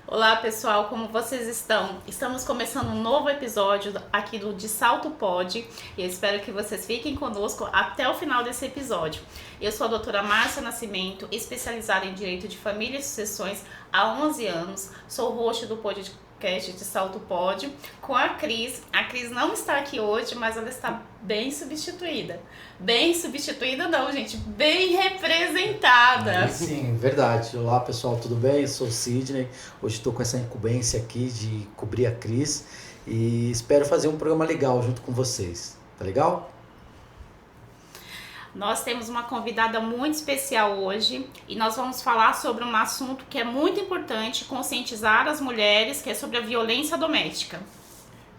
Olá pessoal, como vocês estão? Estamos começando um novo episódio aqui do De Salto Pod e eu espero que vocês fiquem conosco até o final desse episódio. Eu sou a doutora Márcia Nascimento, especializada em Direito de Família e Sucessões há 11 anos, sou host do podcast de Salto Pod com a Cris. A Cris não está aqui hoje, mas ela está bem substituída. Bem substituída não, gente, bem representada. Sim, verdade. Olá pessoal, tudo bem? Eu sou o Sidney. Hoje estou com essa incumbência aqui de cobrir a Cris e espero fazer um programa legal junto com vocês. Tá legal? Nós temos uma convidada muito especial hoje e nós vamos falar sobre um assunto que é muito importante, conscientizar as mulheres, que é sobre a violência doméstica.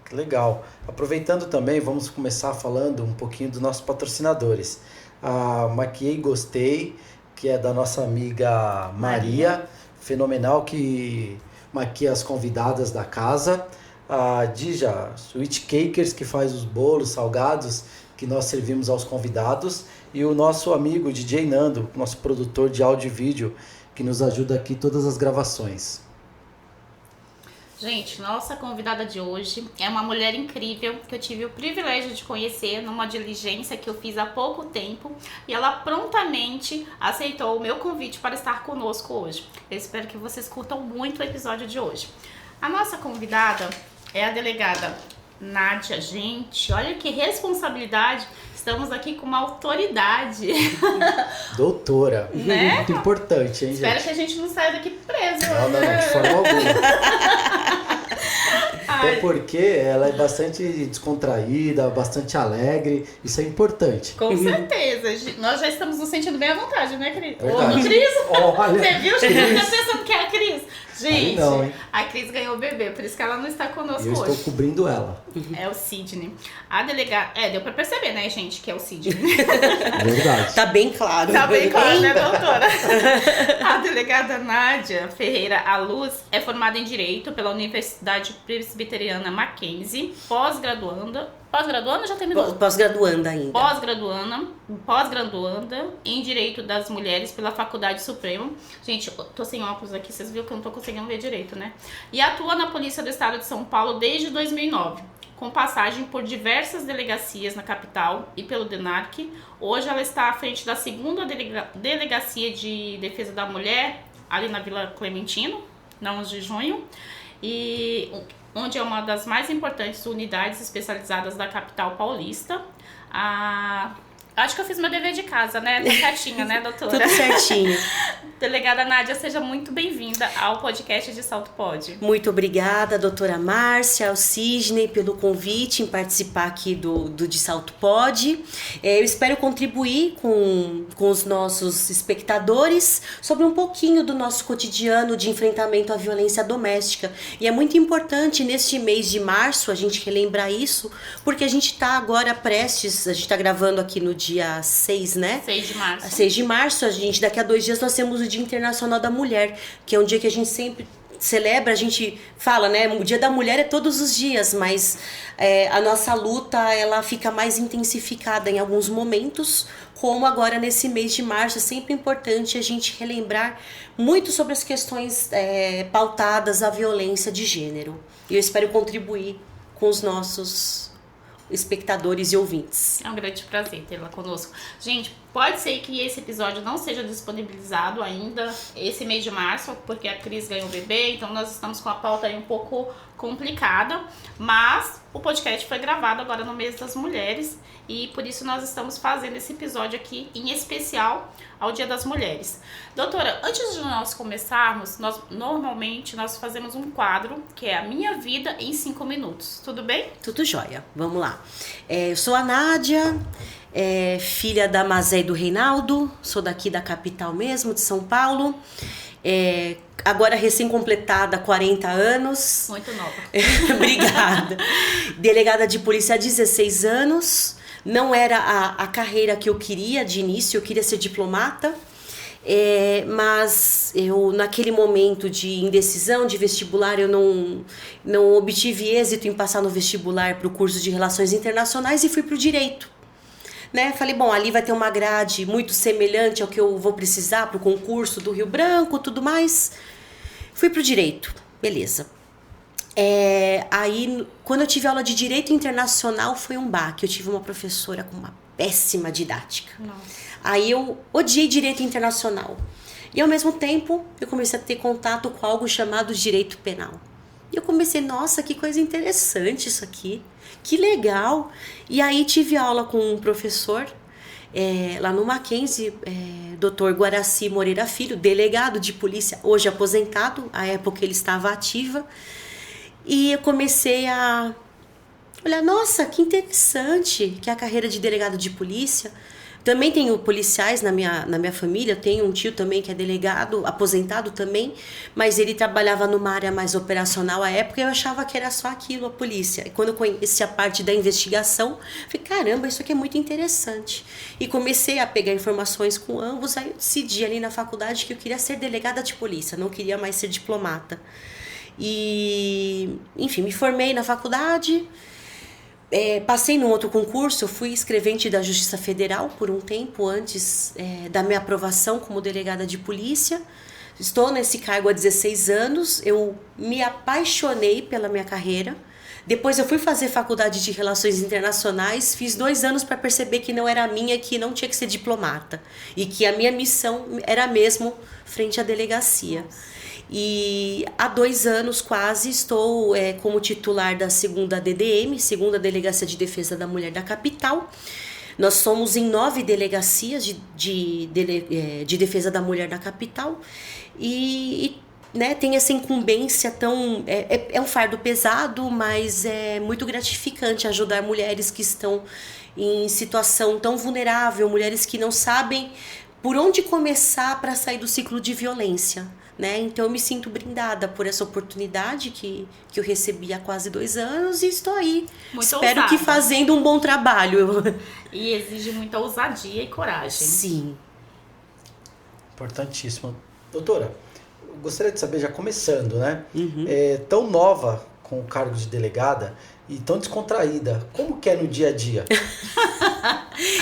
Que legal. Aproveitando também, vamos começar falando um pouquinho dos nossos patrocinadores. A Maquiei Gostei, que é da nossa amiga Maria, fenomenal, que maquia as convidadas da casa. A Dija Sweet Cakers, que faz os bolos salgados que nós servimos aos convidados. E o nosso amigo DJ Nando, nosso produtor de áudio e vídeo, que nos ajuda aqui em todas as gravações. Gente, nossa convidada de hoje é uma mulher incrível que eu tive o privilégio de conhecer numa diligência que eu fiz há pouco tempo e ela prontamente aceitou o meu convite para estar conosco hoje. Eu espero que vocês curtam muito o episódio de hoje. A nossa convidada é a delegada Nádia. Gente, olha que responsabilidade. Estamos aqui com uma autoridade. Doutora. Né? Muito importante, hein, gente? Espero que a gente não saia daqui preso. Não, de forma alguma. Até porque ela é bastante descontraída, bastante alegre. Isso é importante. Com certeza. Nós já estamos nos sentindo bem à vontade, né, Cris? Verdade. Ô, Cris? Olha, Você viu? Você tá pensando que é a Cris? Gente, não, hein? a Cris ganhou o bebê, por isso que ela não está conosco eu hoje. estou cobrindo ela. É o Sidney. A delegada... deu pra perceber, né, gente, que é o Sidney. Verdade. Tá bem claro. Tá bem claro, né, doutora? A delegada Nádia Ferreira Aluz é formada em Direito pela Universidade Presbiteriana Mackenzie, pós-graduanda ou já terminou? Pós-graduanda ainda. Pós-graduanda em Direito das Mulheres pela Faculdade Suprema. Gente, eu tô sem óculos aqui, vocês viram que eu não tô conseguindo ver direito, né? E atua na Polícia do Estado de São Paulo desde 2009, com passagem por diversas delegacias na capital e pelo DENARC. Hoje ela está à frente da segunda Delegacia de Defesa da Mulher, ali na Vila Clementino, na 11 de junho, e onde é uma das mais importantes unidades especializadas da capital paulista. Acho que eu fiz meu dever de casa, né? Tá certinho, né, doutora? Tudo certinho. Delegada Nádia, seja muito bem-vinda ao podcast de Salto Pod. Muito obrigada, doutora Márcia, ao Sidney, pelo convite em participar aqui do De Salto Pod. Eu espero contribuir com os nossos espectadores sobre um pouquinho do nosso cotidiano de enfrentamento à violência doméstica. E é muito importante, neste mês de março, a gente relembrar isso, porque a gente está agora prestes, a gente está gravando aqui no dia 6, né? 6 de março. 6 de março, daqui a 2 dias nós temos o Dia Internacional da Mulher, que é um dia que a gente sempre celebra, a gente fala, né? O Dia da Mulher é todos os dias, mas a nossa luta, ela fica mais intensificada em alguns momentos, como agora nesse mês de março. É sempre importante a gente relembrar muito sobre as questões pautadas à violência de gênero. E eu espero contribuir com os nossos espectadores e ouvintes. É um grande prazer tê-la conosco. Gente, pode ser que esse episódio não seja disponibilizado ainda esse mês de março, porque a Cris ganhou o bebê, então nós estamos com a pauta aí um pouco complicada, mas o podcast foi gravado agora no mês das mulheres e por isso nós estamos fazendo esse episódio aqui em especial ao Dia das Mulheres. Doutora, antes de nós começarmos, normalmente nós fazemos um quadro que é a minha vida em 5 minutos. Tudo bem? Tudo jóia. Vamos lá. Eu sou a Nádia, filha da Mazé e do Reinaldo, sou daqui da capital mesmo, de São Paulo. Agora recém-completada 40 anos. Muito nova. Obrigada. Delegada de polícia há 16 anos. Não era a carreira que eu queria de início, eu queria ser diplomata. Mas eu, naquele momento de indecisão de vestibular, eu não obtive êxito em passar no vestibular para o curso de Relações Internacionais e fui para o Direito. né? Falei, bom, ali vai ter uma grade muito semelhante ao que eu vou precisar para o concurso do Rio Branco, tudo mais. Fui pro direito, beleza. Aí, quando eu tive aula de direito internacional, foi um baque. Eu tive uma professora com uma péssima didática. Nossa. Aí eu odiei direito internacional. E ao mesmo tempo, eu comecei a ter contato com algo chamado direito penal. E eu comecei, nossa, que coisa interessante isso aqui. Que legal. E aí tive aula com um professor lá no Mackenzie, Dr. Guaraci Moreira Filho, delegado de polícia, hoje aposentado, à época ele estava ativa. E eu comecei a olhar, nossa, que interessante que é a carreira de delegado de polícia. Também tenho policiais na minha família, eu tenho um tio também que é delegado, aposentado também, mas ele trabalhava numa área mais operacional à época e eu achava que era só aquilo, a polícia. E quando eu conheci a parte da investigação, falei, caramba, isso aqui é muito interessante. E comecei a pegar informações com ambos, aí eu decidi ali na faculdade que eu queria ser delegada de polícia, não queria mais ser diplomata. E, enfim, me formei na faculdade. Passei num outro concurso, eu fui escrevente da Justiça Federal por um tempo antes da minha aprovação como delegada de polícia. Estou nesse cargo há 16 anos, eu me apaixonei pela minha carreira. Depois eu fui fazer faculdade de Relações Internacionais, fiz 2 anos para perceber que não era a minha, que não tinha que ser diplomata. E que a minha missão era mesmo frente à delegacia. E há 2 anos quase estou como titular da 2ª DDM, 2ª Delegacia de Defesa da Mulher da capital. Nós somos em 9 delegacias de defesa da mulher da capital e né, tem essa incumbência tão... É um fardo pesado, mas é muito gratificante ajudar mulheres que estão em situação tão vulnerável, mulheres que não sabem por onde começar para sair do ciclo de violência. Né? Então eu me sinto brindada por essa oportunidade que eu recebi há quase 2 anos e estou aí. Muito Espero ousada. que fazendo um bom trabalho. E exige muita ousadia e coragem. Sim. Importantíssimo. Doutora, eu gostaria de saber, já começando, né? Uhum. Tão nova com o cargo de delegada e tão descontraída, como que é no dia a dia?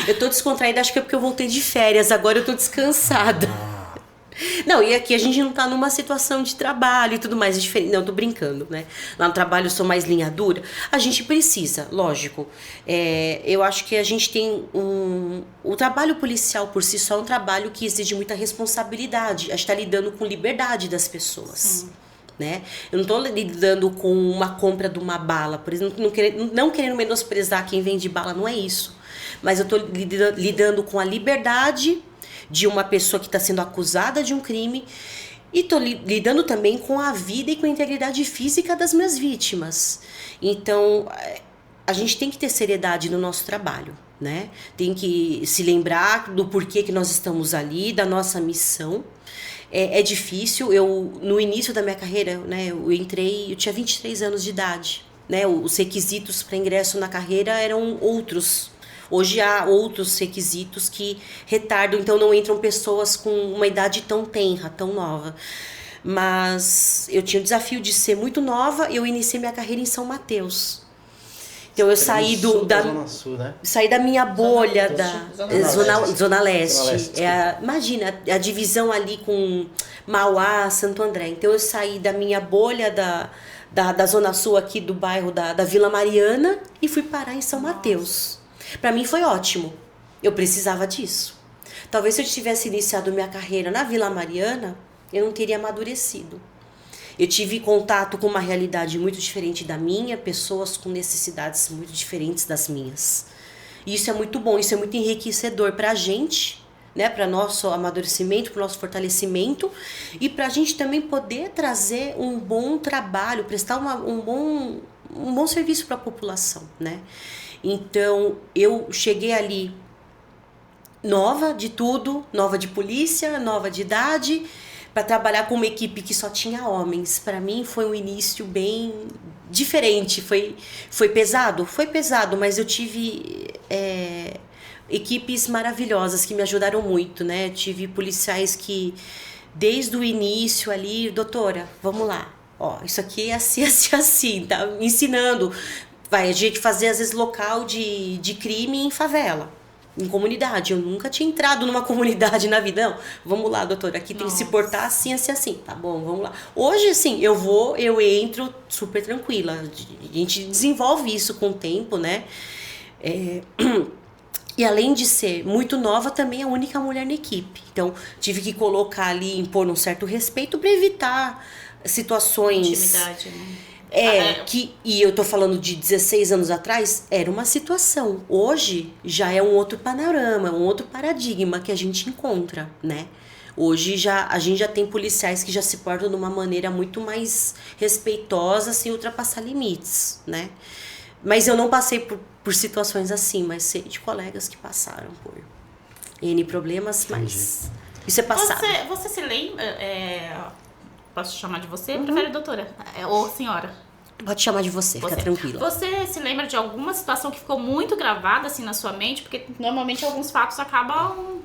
Eu tô descontraída, acho que é porque eu voltei de férias, agora eu tô descansada. Não, e aqui a gente não tá numa situação de trabalho e tudo mais, é diferente. Não, eu tô brincando, né? Lá no trabalho eu sou mais linha dura. A gente precisa, lógico. Eu acho que a gente tem o trabalho policial por si só é um trabalho que exige muita responsabilidade. A gente tá lidando com liberdade das pessoas. Sim. Né? Eu não tô lidando com uma compra de uma bala, por exemplo, não querendo menosprezar quem vende bala, não é isso. Mas eu tô lidando com a liberdade de uma pessoa que está sendo acusada de um crime e estou lidando também com a vida e com a integridade física das minhas vítimas. Então, a gente tem que ter seriedade no nosso trabalho, né? Tem que se lembrar do porquê que nós estamos ali, da nossa missão. É difícil. No início da minha carreira, né, eu tinha 23 anos de idade, né? Os requisitos para ingresso na carreira eram outros. Hoje há outros requisitos que retardam, então não entram pessoas com uma idade tão tenra, tão nova. Mas eu tinha o desafio de ser muito nova, eu iniciei minha carreira em São Mateus. Então eu saí Zona Sul, né? Saí da minha bolha Zona Leste. Zona Leste, imagina a divisão ali com Mauá, Santo André. Então eu saí da minha bolha da Zona Sul aqui do bairro da Vila Mariana e fui parar em São Mateus. Para mim foi ótimo. Eu precisava disso. Talvez se eu tivesse iniciado minha carreira na Vila Mariana, eu não teria amadurecido. Eu tive contato com uma realidade muito diferente da minha, pessoas com necessidades muito diferentes das minhas. E isso é muito bom, isso é muito enriquecedor para a gente, né, para nosso amadurecimento, para o nosso fortalecimento e para a gente também poder trazer um bom trabalho, prestar um bom serviço para a população, né? Então, eu cheguei ali nova de tudo, nova de polícia, nova de idade, para trabalhar com uma equipe que só tinha homens. Para mim foi um início bem diferente, foi pesado? Foi pesado, mas eu tive equipes maravilhosas que me ajudaram muito, né? Eu tive policiais que, desde o início ali, doutora, vamos lá, ó, isso aqui é assim, assim, assim, tá me ensinando. A gente fazer, às vezes, local de crime em favela. em comunidade. Eu nunca tinha entrado numa comunidade na vida. Não, vamos lá, doutora, aqui tem que se portar assim, assim, assim. Tá bom, vamos lá. Hoje, assim, eu entro super tranquila. A gente desenvolve isso com o tempo, né? E além de ser muito nova, também é a única mulher na equipe. Então, tive que colocar ali, impor um certo respeito para evitar situações... Intimidade, né? E eu tô falando de 16 anos atrás, era uma situação. Hoje já é um outro panorama, um outro paradigma que a gente encontra, né? Hoje a gente já tem policiais que já se portam de uma maneira muito mais respeitosa, sem ultrapassar limites, né? Mas eu não passei por situações assim, mas sei de colegas que passaram por N problemas, mas isso é passado. Você se lembra... Posso chamar de você? Prefere doutora? Ou senhora? Pode chamar de você, fica tranquila. Você se lembra de alguma situação que ficou muito gravada assim na sua mente? Porque normalmente alguns fatos acabam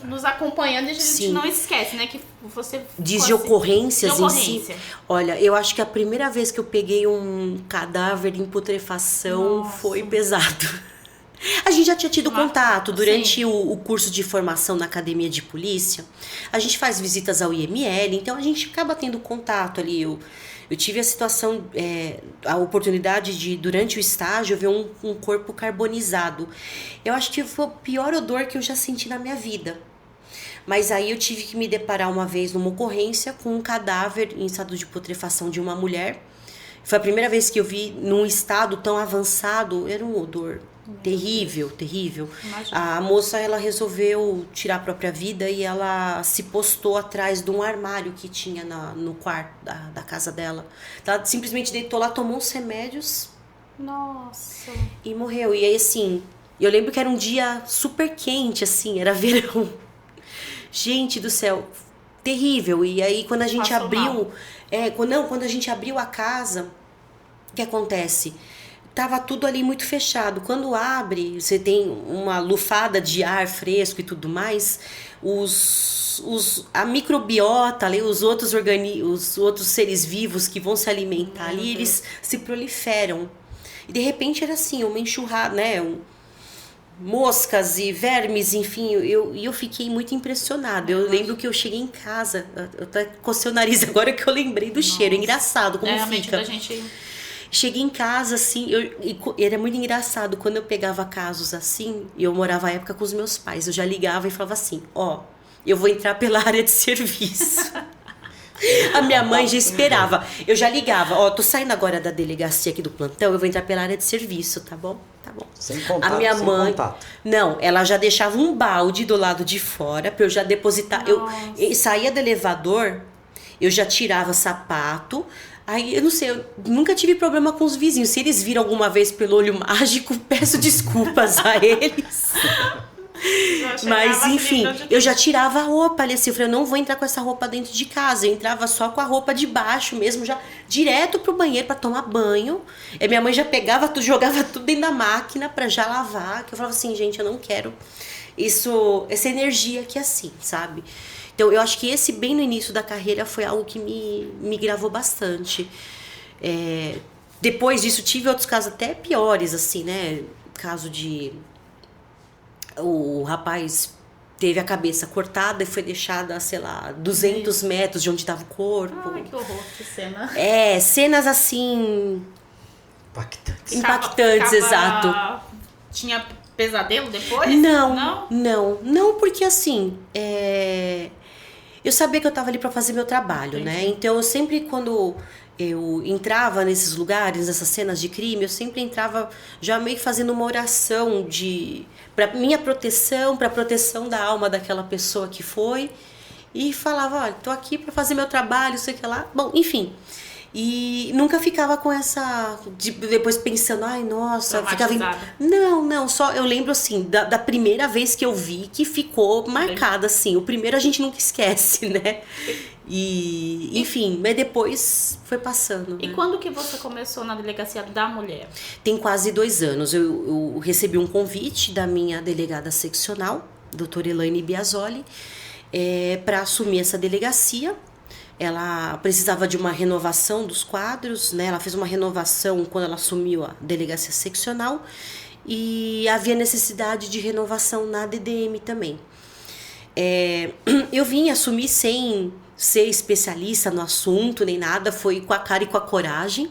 nos acompanhando e a gente não esquece, né? Que você... Diz de ocorrências em si. Olha, eu acho que a primeira vez que eu peguei um cadáver em putrefação foi pesado. A gente já tinha tido contato durante o curso de formação na academia de polícia. A gente faz visitas ao IML, então a gente acaba tendo contato ali. Eu tive a situação, a oportunidade de, durante o estágio, ver um corpo carbonizado. Eu acho que foi o pior odor que eu já senti na minha vida. Mas aí eu tive que me deparar uma vez numa ocorrência com um cadáver em estado de putrefação de uma mulher. Foi a primeira vez que eu vi num estado tão avançado, era um odor terrível, terrível. Imagina. A moça, ela resolveu tirar a própria vida e ela se postou atrás de um armário que tinha no quarto da casa dela. Ela simplesmente deitou lá, tomou uns remédios. Nossa. E morreu. E aí, assim, eu lembro que era um dia super quente, assim, era verão. Gente do céu, terrível. E aí, quando a gente abriu... quando a gente abriu a casa, o que acontece? Tava tudo ali muito fechado. Quando abre, você tem uma lufada de ar fresco e tudo mais, a microbiota ali, os outros seres vivos que vão se alimentar ali, eles se proliferam. E de repente era assim, uma enxurrada, né? Moscas e vermes, enfim, eu fiquei muito impressionada. Eu lembro que eu cheguei em casa, eu até cocei o nariz agora que eu lembrei do cheiro. É engraçado como fica. Da gente... Cheguei em casa, assim, era muito engraçado. Quando eu pegava casos assim, eu morava à época com os meus pais, eu já ligava e falava assim, eu vou entrar pela área de serviço. A minha mãe já esperava. Eu já ligava, tô saindo agora da delegacia aqui do plantão, eu vou entrar pela área de serviço, tá bom? Tá bom. Sem contato, a minha mãe, não, ela já deixava um balde do lado de fora pra eu já depositar. Eu saía do elevador, eu já tirava sapato. Aí, eu não sei, eu nunca tive problema com os vizinhos. Se eles viram alguma vez pelo olho mágico, peço desculpas a eles. Mas, enfim, eu já tirava a roupa ali, assim, eu falei, eu não vou entrar com essa roupa dentro de casa. Eu entrava só com a roupa de baixo mesmo, já direto pro banheiro pra tomar banho. E minha mãe já pegava tudo, jogava tudo dentro da máquina pra já lavar. Que eu falava assim, gente, eu não quero essa energia aqui assim, sabe? Então, eu acho que esse, bem no início da carreira, foi algo que me gravou bastante. Depois disso, tive outros casos até piores, assim, né? Caso de... O rapaz teve a cabeça cortada e foi deixada, sei lá, 200 metros de onde estava o corpo. Ai, que horror, que cena. Cenas assim... Impactantes. Impactantes, exato. Tinha pesadelo depois? Não, porque assim... Eu sabia que eu estava ali para fazer meu trabalho, né? Então, eu sempre, quando eu entrava nesses lugares, nessas cenas de crime, eu sempre entrava já meio que fazendo uma oração para minha proteção, para a proteção da alma daquela pessoa que foi. E falava, olha, tô aqui para fazer meu trabalho, sei que lá. Bom, enfim... E nunca ficava com essa... depois pensando, ai, nossa... Ficava Não, só eu lembro, assim, da primeira vez que eu vi que ficou marcada, assim. O primeiro a gente nunca esquece, né? E enfim, mas depois foi passando. E quando que você começou na delegacia da mulher? Tem quase 2 anos. Eu recebi um convite da minha delegada seccional, doutora Elaine Biasoli, para assumir essa delegacia. Ela precisava de uma renovação dos quadros, né? Ela fez uma renovação quando ela assumiu a delegacia seccional e havia necessidade de renovação na DDM também. Eu vim assumir sem ser especialista no assunto nem nada, foi com a cara e com a coragem.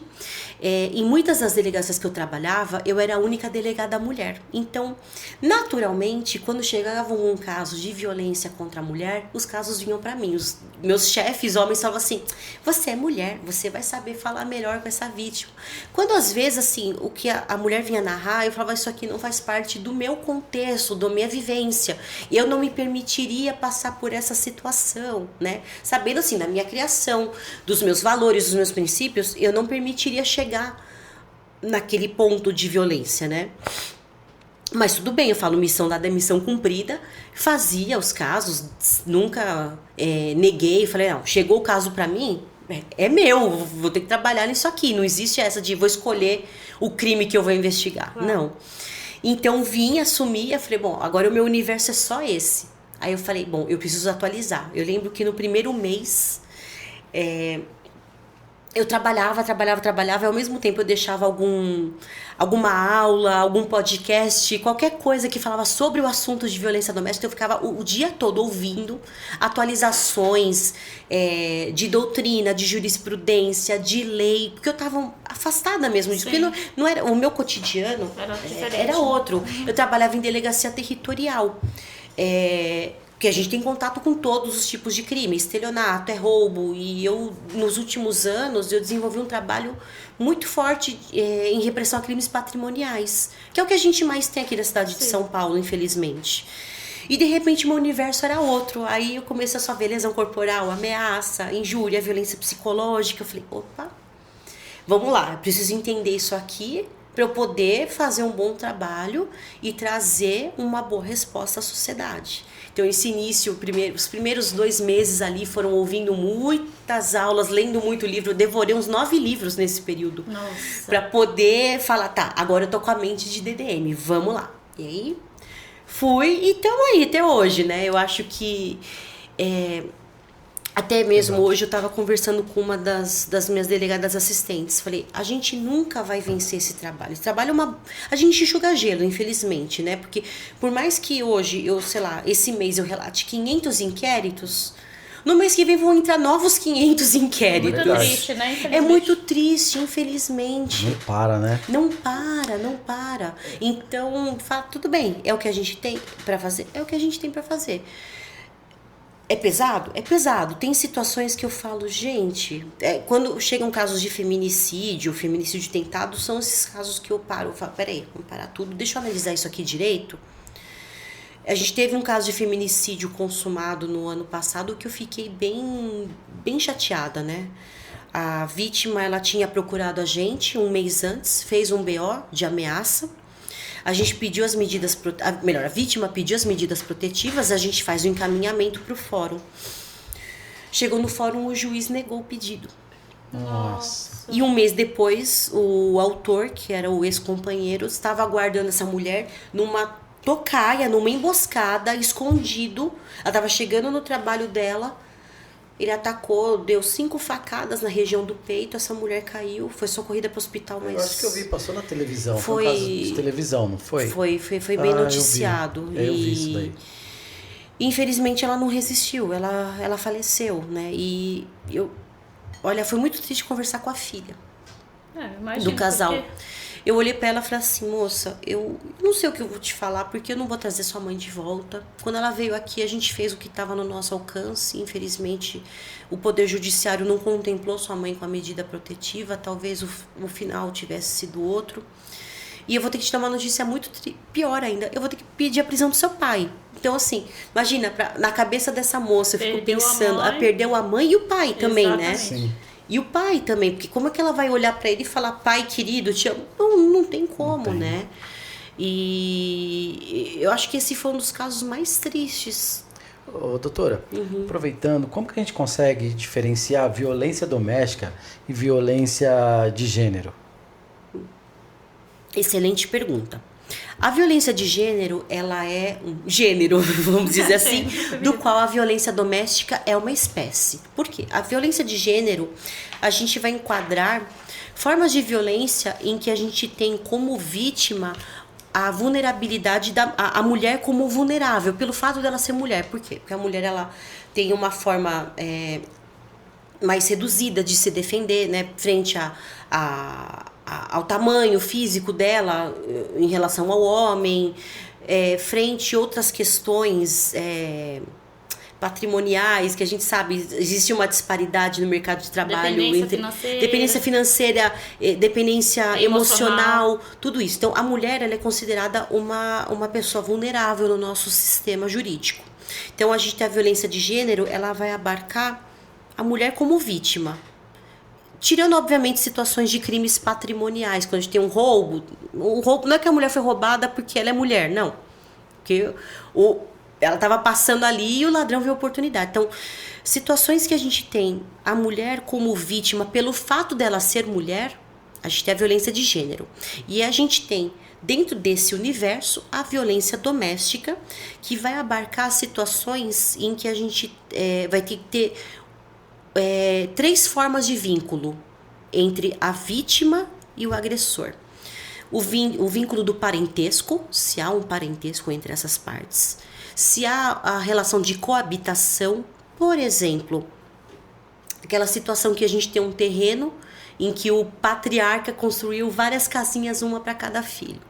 Em muitas das delegacias que eu trabalhava, eu era a única delegada mulher. Então, naturalmente, quando chegava um caso de violência contra a mulher, os casos vinham para mim. Os meus chefes, homens, falavam assim: você é mulher, você vai saber falar melhor com essa vítima. Quando às vezes, assim, o que a mulher vinha narrar, eu falava: isso aqui não faz parte do meu contexto, da minha vivência. Eu não me permitiria passar por essa situação, né? Sabendo, assim, da minha criação, dos meus valores, dos meus princípios, eu não permitiria chegar naquele ponto de violência, né? Mas tudo bem, eu falo missão dada é missão cumprida, fazia os casos, nunca neguei, falei, não, chegou o caso pra mim, é meu, vou ter que trabalhar nisso aqui, não existe essa de vou escolher o crime que eu vou investigar, não. Então vim, assumi, eu falei, bom, agora o meu universo é só esse. Aí eu falei, bom, eu preciso atualizar. Eu lembro que no primeiro mês, eu trabalhava, e ao mesmo tempo eu deixava alguma aula, algum podcast, qualquer coisa que falava sobre o assunto de violência doméstica, eu ficava o dia todo ouvindo atualizações de doutrina, de jurisprudência, de lei, porque eu estava afastada mesmo disso, porque não era, o meu cotidiano era outro. Eu trabalhava em delegacia territorial, porque a gente tem contato com todos os tipos de crime, estelionato, roubo, e eu, nos últimos anos, eu desenvolvi um trabalho muito forte em repressão a crimes patrimoniais, que é o que a gente mais tem aqui na cidade de São Paulo, infelizmente. E de repente meu universo era outro, aí eu comecei a só ver lesão corporal, ameaça, injúria, violência psicológica, eu falei, opa, vamos lá, eu preciso entender isso aqui, para eu poder fazer um bom trabalho e trazer uma boa resposta à sociedade. Então, esse início, os primeiros 2 meses ali foram ouvindo muitas aulas, lendo muito livro. Eu devorei uns 9 livros nesse período. Para poder falar, tá, agora eu tô com a mente de DDM, vamos lá. E aí, fui e estamos aí até hoje, né? Eu acho que... até mesmo hoje eu estava conversando com uma das minhas delegadas assistentes. Falei, a gente nunca vai vencer esse trabalho. Esse trabalho é a gente enxuga gelo, infelizmente, né? Porque por mais que hoje, esse mês eu relate 500 inquéritos, no mês que vem vão entrar novos 500 inquéritos. Muito triste, né? É muito triste, infelizmente. Não para, né? Não para. Então, fala, tudo bem, é o que a gente tem para fazer? É o que a gente tem para fazer. É pesado? É pesado. Tem situações que eu falo, gente, quando chegam casos de feminicídio tentado, são esses casos que eu paro. Eu falo, peraí, vamos parar tudo, deixa eu analisar isso aqui direito. A gente teve um caso de feminicídio consumado no ano passado que eu fiquei bem chateada, né? A vítima, ela tinha procurado a gente um mês antes, fez um BO de ameaça. A gente pediu as medidas, a vítima pediu as medidas protetivas, a gente faz o encaminhamento para o fórum. Chegou no fórum, o juiz negou o pedido. Nossa. E um mês depois, o autor, que era o ex-companheiro, estava aguardando essa mulher numa tocaia, numa emboscada, escondido. Ela estava chegando no trabalho dela, ele atacou, deu 5 facadas na região do peito, essa mulher caiu, foi socorrida para o hospital, mas... Eu acho que eu vi, passou na televisão, foi um caso de televisão, não foi? Foi bem noticiado. Eu vi isso daí. Infelizmente ela não resistiu, ela faleceu, né? E foi muito triste conversar com a filha do casal. Porque... Eu olhei pra ela e falei assim, moça, eu não sei o que eu vou te falar, porque eu não vou trazer sua mãe de volta. Quando ela veio aqui, a gente fez o que estava no nosso alcance. Infelizmente, o Poder Judiciário não contemplou sua mãe com a medida protetiva. Talvez o final tivesse sido outro. E eu vou ter que te dar uma notícia muito pior ainda. Eu vou ter que pedir a prisão do seu pai. Então, assim, imagina, na cabeça dessa moça, eu fico pensando, ela perdeu a mãe e o pai também, né? Sim. E o pai também, porque como é que ela vai olhar pra ele e falar, pai querido, te amo? Não tem como, né? E eu acho que esse foi um dos casos mais tristes. Ô, doutora, aproveitando, como que a gente consegue diferenciar violência doméstica e violência de gênero? Excelente pergunta. A violência de gênero, ela é um gênero, vamos dizer assim, do qual a violência doméstica é uma espécie. Por quê? A violência de gênero, a gente vai enquadrar formas de violência em que a gente tem como vítima a vulnerabilidade a mulher como vulnerável, pelo fato dela ser mulher. Por quê? Porque a mulher, ela tem uma forma mais reduzida de se defender, né, frente ao tamanho físico dela em relação ao homem, frente a outras questões patrimoniais, que a gente sabe, existe uma disparidade no mercado de trabalho. Dependência financeira, dependência emocional, tudo isso. Então, a mulher, ela é considerada uma pessoa vulnerável no nosso sistema jurídico. Então, a gente tem a violência de gênero, ela vai abarcar a mulher como vítima. Tirando, obviamente, situações de crimes patrimoniais, quando a gente tem um roubo não é que a mulher foi roubada porque ela é mulher, não. Porque ela estava passando ali e o ladrão viu a oportunidade. Então, situações que a gente tem a mulher como vítima pelo fato dela ser mulher, a gente tem a violência de gênero. E a gente tem, dentro desse universo, a violência doméstica, que vai abarcar situações em que a gente vai ter que ter 3 formas de vínculo entre a vítima e o agressor. O vínculo do parentesco, se há um parentesco entre essas partes. Se há a relação de coabitação, por exemplo, aquela situação que a gente tem um terreno em que o patriarca construiu várias casinhas, uma para cada filho,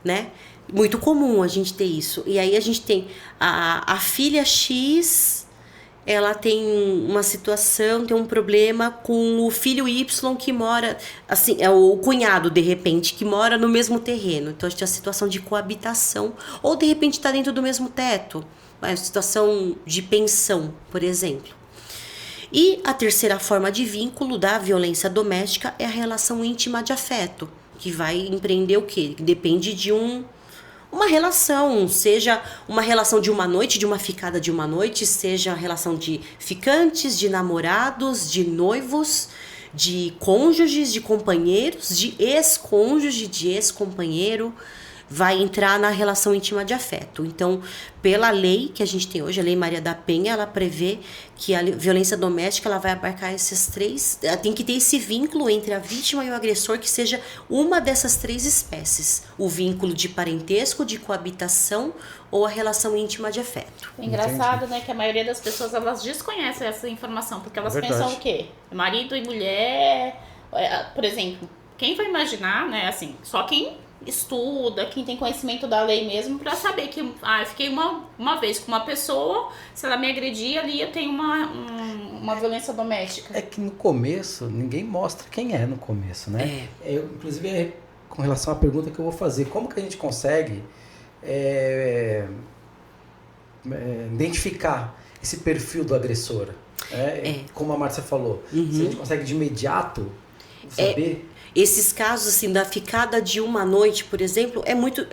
né? Muito comum a gente ter isso. E aí a gente tem a filha X, ela tem uma situação, tem um problema com o filho Y que mora, assim, é o cunhado, de repente, que mora no mesmo terreno. Então, a gente tem a situação de coabitação, ou de repente está dentro do mesmo teto, uma situação de pensão, por exemplo. E a terceira forma de vínculo da violência doméstica é a relação íntima de afeto, que vai empreender o quê? Depende de uma relação, seja uma relação de uma noite, de uma ficada de uma noite, seja a relação de ficantes, de namorados, de noivos, de cônjuges, de companheiros, de ex-cônjuge, de ex-companheiro, vai entrar na relação íntima de afeto. Então, pela lei que a gente tem hoje, a Lei Maria da Penha, ela prevê que a violência doméstica, ela vai abarcar esses 3, tem que ter esse vínculo entre a vítima e o agressor, que seja uma dessas 3 espécies. O vínculo de parentesco, de coabitação ou a relação íntima de afeto. É engraçado, né, que a maioria das pessoas, elas desconhecem essa informação, porque elas pensam o quê? Marido e mulher, por exemplo, quem vai imaginar, né, assim, só quem estuda, quem tem conhecimento da lei mesmo, pra saber que eu fiquei uma vez com uma pessoa, se ela me agredir ali, eu tenho uma violência doméstica. É que no começo, ninguém mostra quem é no começo, né? Inclusive, com relação à pergunta que eu vou fazer, como que a gente consegue identificar esse perfil do agressor? Como a Márcia falou, se a gente consegue de imediato saber... Esses casos, assim, da ficada de uma noite, por exemplo,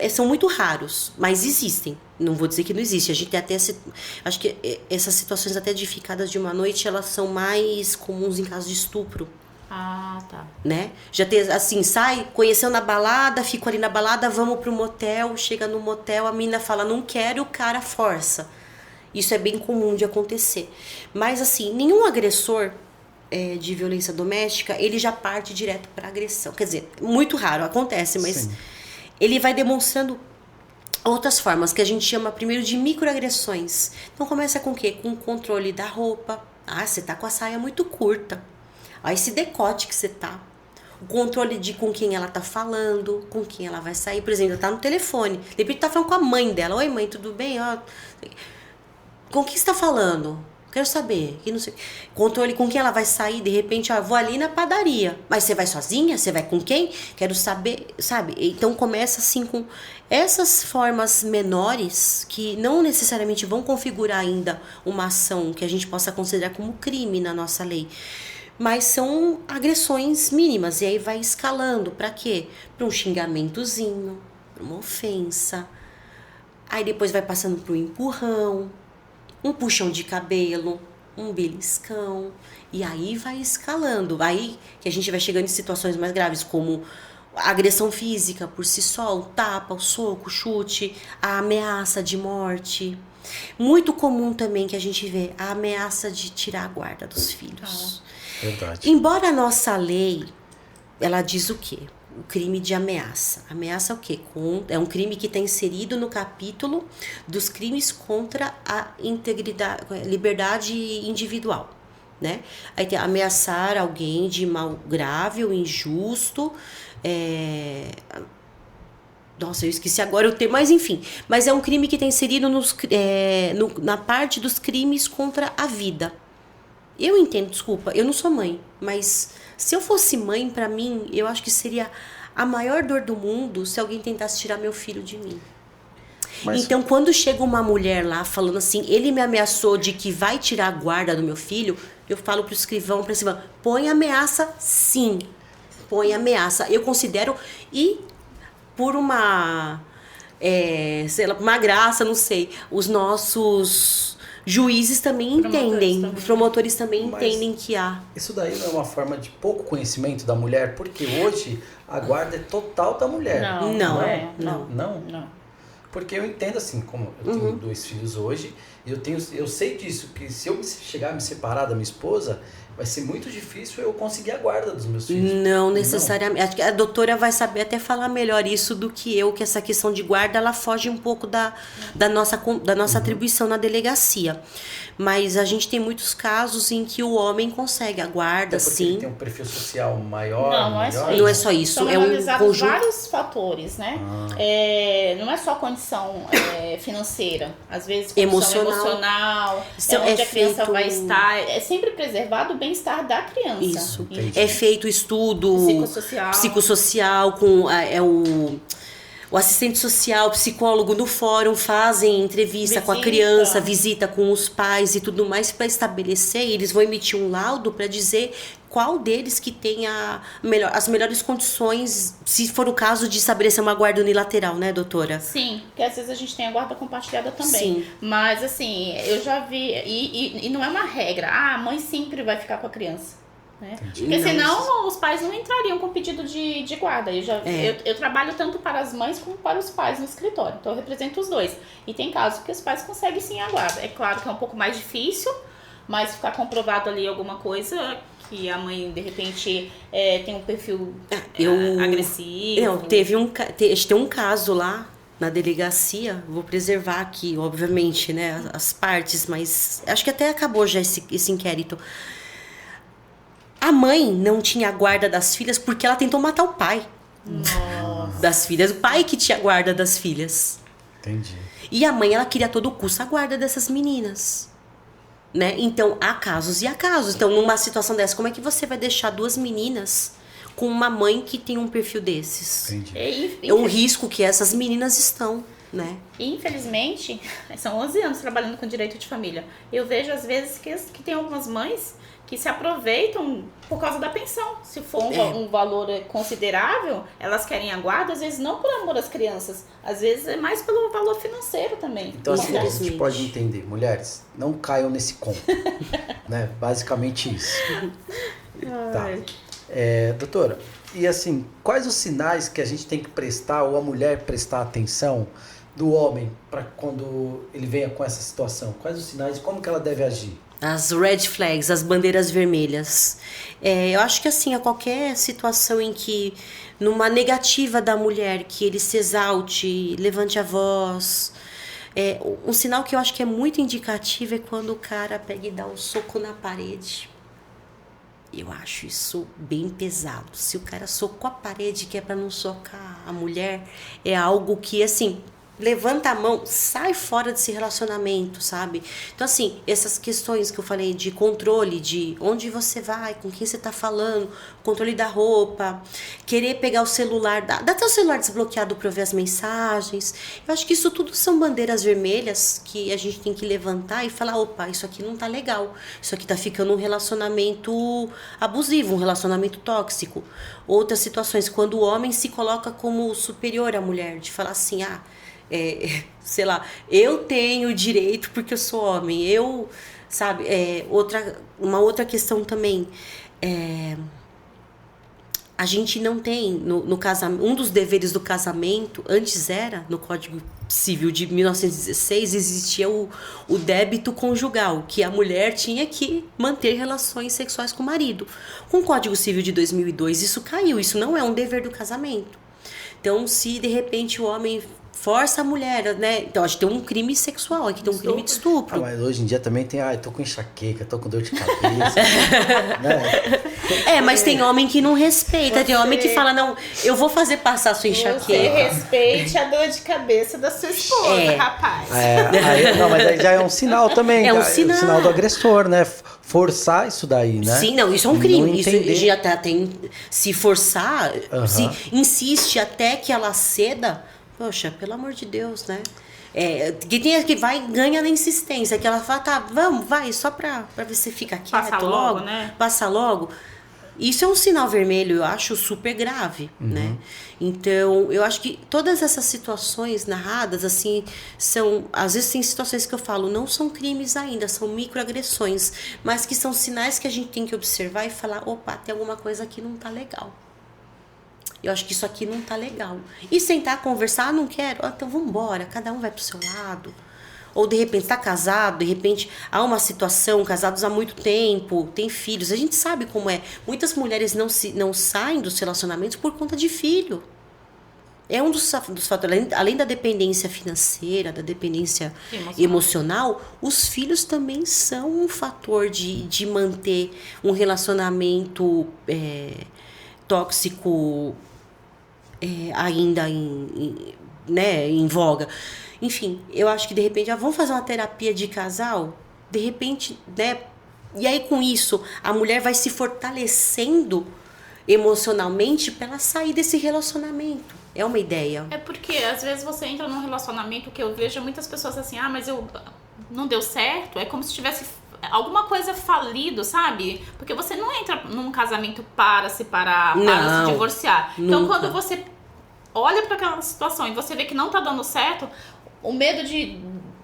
são muito raros, mas existem. Não vou dizer que não existe. A gente até acho que essas situações até de ficadas de uma noite, elas são mais comuns em casos de estupro. Ah, tá. Né? Já tem, assim, conheceu na balada, ficou ali na balada, vamos pro motel, chega no motel, a menina fala, não quero, e o cara força. Isso é bem comum de acontecer. Mas, assim, nenhum agressor de violência doméstica, ele já parte direto para agressão. Quer dizer, muito raro, acontece, mas sim, ele vai demonstrando outras formas, que a gente chama primeiro de microagressões. Então começa com o quê? Com o controle da roupa. Você tá com a saia muito curta. Esse decote que você tá. O controle de com quem ela tá falando, com quem ela vai sair. Por exemplo, ela tá no telefone. De repente tá falando com a mãe dela. Oi, mãe, tudo bem? Com quem você tá falando? Quero saber, que não sei. Controle com quem ela vai sair, de repente, vou ali na padaria. Mas você vai sozinha? Você vai com quem? Quero saber, sabe? Então começa assim com essas formas menores que não necessariamente vão configurar ainda uma ação que a gente possa considerar como crime na nossa lei. Mas são agressões mínimas. E aí vai escalando. Para quê? Para um xingamentozinho, para uma ofensa. Aí depois vai passando para um empurrão, um puxão de cabelo, um beliscão, e aí vai escalando. Aí que a gente vai chegando em situações mais graves, como a agressão física por si só, o tapa, o soco, o chute, a ameaça de morte. Muito comum também que a gente vê a ameaça de tirar a guarda dos filhos. Verdade. Embora a nossa lei, ela diz o quê? o crime de ameaça. Ameaça é o quê? É um crime que está inserido no capítulo dos crimes contra a integridade, liberdade individual, né? Aí tem ameaçar alguém de mal grave ou injusto. Nossa, eu esqueci agora o termo, mas enfim. Mas é um crime que está inserido na parte dos crimes contra a vida. Eu entendo, desculpa, eu não sou mãe, mas se eu fosse mãe, pra mim, eu acho que seria a maior dor do mundo se alguém tentasse tirar meu filho de mim. Mas... Então, quando chega uma mulher lá falando assim, ele me ameaçou de que vai tirar a guarda do meu filho, eu falo pro escrivão, põe ameaça sim, põe ameaça. Eu considero, e por uma, sei lá, uma graça, não sei, os nossos... juízes também entendem, os promotores também entendem que há. Isso daí não é uma forma de pouco conhecimento da mulher? Porque hoje a guarda é total da mulher. Não. Porque eu entendo assim, como eu tenho 2 filhos hoje, eu sei disso, que se eu chegar a me separar da minha esposa, vai ser muito difícil eu conseguir a guarda dos meus filhos. Não necessariamente. Acho que a doutora vai saber até falar melhor isso do que eu, que essa questão de guarda, ela foge um pouco da nossa atribuição na delegacia. Mas a gente tem muitos casos em que o homem consegue a guarda, sim. Ele tem um perfil social maior? Não é só isso. São analisados vários fatores, né? Não é só condição financeira. Às vezes condição emocional, onde a criança vai estar. É sempre preservado o bem-estar da criança. Isso. É feito estudo psicossocial com o assistente social, o psicólogo no fórum fazem entrevista com a criança, visita com os pais e tudo mais para estabelecer. Eles vão emitir um laudo para dizer qual deles que tem as melhores condições, se for o caso de estabelecer uma guarda unilateral, né, doutora? Sim, porque às vezes a gente tem a guarda compartilhada também. Sim. Mas assim, eu já vi, e não é uma regra, a mãe sempre vai ficar com a criança. Né? Porque senão os pais não entrariam com pedido de guarda. Eu trabalho tanto para as mães como para os pais no escritório. Então eu represento os dois. E tem casos que os pais conseguem sim a guarda. É claro que é um pouco mais difícil, mas ficar comprovado ali alguma coisa que a mãe de repente tem um perfil agressivo. Tem um caso lá na delegacia, vou preservar aqui, obviamente, né, as partes, mas acho que até acabou já esse inquérito. A mãe não tinha a guarda das filhas porque ela tentou matar o pai. Nossa. Das filhas. O pai que tinha a guarda das filhas. Entendi. E a mãe, ela queria a todo custo a guarda dessas meninas. Né? Então, há casos e há casos. Então, numa situação dessa, como é que você vai deixar 2 meninas com uma mãe que tem um perfil desses? Entendi. É um risco que essas meninas estão, né? Infelizmente, são 11 anos trabalhando com direito de família. Eu vejo, às vezes, que tem algumas mães que se aproveitam por causa da pensão. Se for um valor considerável, elas querem a guarda, às vezes não por amor às crianças, às vezes é mais pelo valor financeiro também. Então assim, a gente pode entender, mulheres, não caiam nesse conto, né? Basicamente isso. Tá. Doutora, e assim, quais os sinais que a gente tem que prestar, ou a mulher prestar atenção do homem para quando ele venha com essa situação? Quais os sinais e como que ela deve agir? As red flags, as bandeiras vermelhas. Eu acho que assim, a qualquer situação em que, numa negativa da mulher, que ele se exalte, levante a voz. Um sinal que eu acho que é muito indicativo é quando o cara pega e dá um soco na parede. Eu acho isso bem pesado. Se o cara socou a parede, que é pra não socar a mulher, é algo que, assim, levanta a mão, sai fora desse relacionamento, sabe? Então, assim, essas questões que eu falei de controle, de onde você vai, com quem você tá falando, controle da roupa, querer pegar o celular, dá até o celular desbloqueado pra eu ver as mensagens. Eu acho que isso tudo são bandeiras vermelhas que a gente tem que levantar e falar, opa, isso aqui não tá legal. Isso aqui tá ficando um relacionamento abusivo, um relacionamento tóxico. Outras situações, quando o homem se coloca como superior à mulher, de falar assim, sei lá, eu tenho direito porque eu sou homem, uma outra questão também, a gente não tem no casamento, um dos deveres do casamento, antes era, no Código Civil de 1916, existia o débito conjugal, que a mulher tinha que manter relações sexuais com o marido. Com o Código Civil de 2002, isso caiu, isso não é um dever do casamento. Então, se de repente o homem força a mulher, né? Então, a gente tem um crime sexual, aqui tem um crime de estupro. Mas hoje em dia também tem, tô com enxaqueca, tô com dor de cabeça. Né? Mas tem homem que não respeita, tem homem que fala, não, eu vou fazer passar a sua enxaqueca. Você respeite a dor de cabeça da sua esposa, rapaz. Mas aí já é um sinal também. É um sinal. O sinal do agressor, né? Forçar isso daí, né? Sim, não, isso é um crime. Isso já tem. Se forçar, se insiste até que ela ceda, poxa, pelo amor de Deus, né? Que tem que vai ganha na insistência, que ela fala, tá, vamos, vai, só pra ver se fica quieto passa logo, né? Passa logo. Isso é um sinal vermelho, eu acho super grave, né? Então, eu acho que todas essas situações narradas, assim, são... Às vezes tem situações que eu falo, não são crimes ainda, são microagressões, mas que são sinais que a gente tem que observar e falar, opa, tem alguma coisa aqui que não tá legal. Eu acho que isso aqui não tá legal. E sentar, conversar, não quero, então vamos embora, cada um vai pro seu lado. Ou de repente está casado, de repente há uma situação, casados há muito tempo, tem filhos, a gente sabe como é. Muitas mulheres não saem dos relacionamentos por conta de filho. É um dos fatores, além da dependência financeira, da dependência emocional, os filhos também são um fator de manter um relacionamento tóxico ainda em voga. Enfim, eu acho que de repente, vamos fazer uma terapia de casal? De repente, né? E aí com isso, a mulher vai se fortalecendo emocionalmente para ela sair desse relacionamento. É uma ideia. É porque às vezes você entra num relacionamento que eu vejo muitas pessoas assim, mas não deu certo. É como se tivesse alguma coisa falido, sabe? Porque você não entra num casamento para separar, para se divorciar. Nunca. Então quando você olha para aquela situação e você vê que não tá dando certo, o medo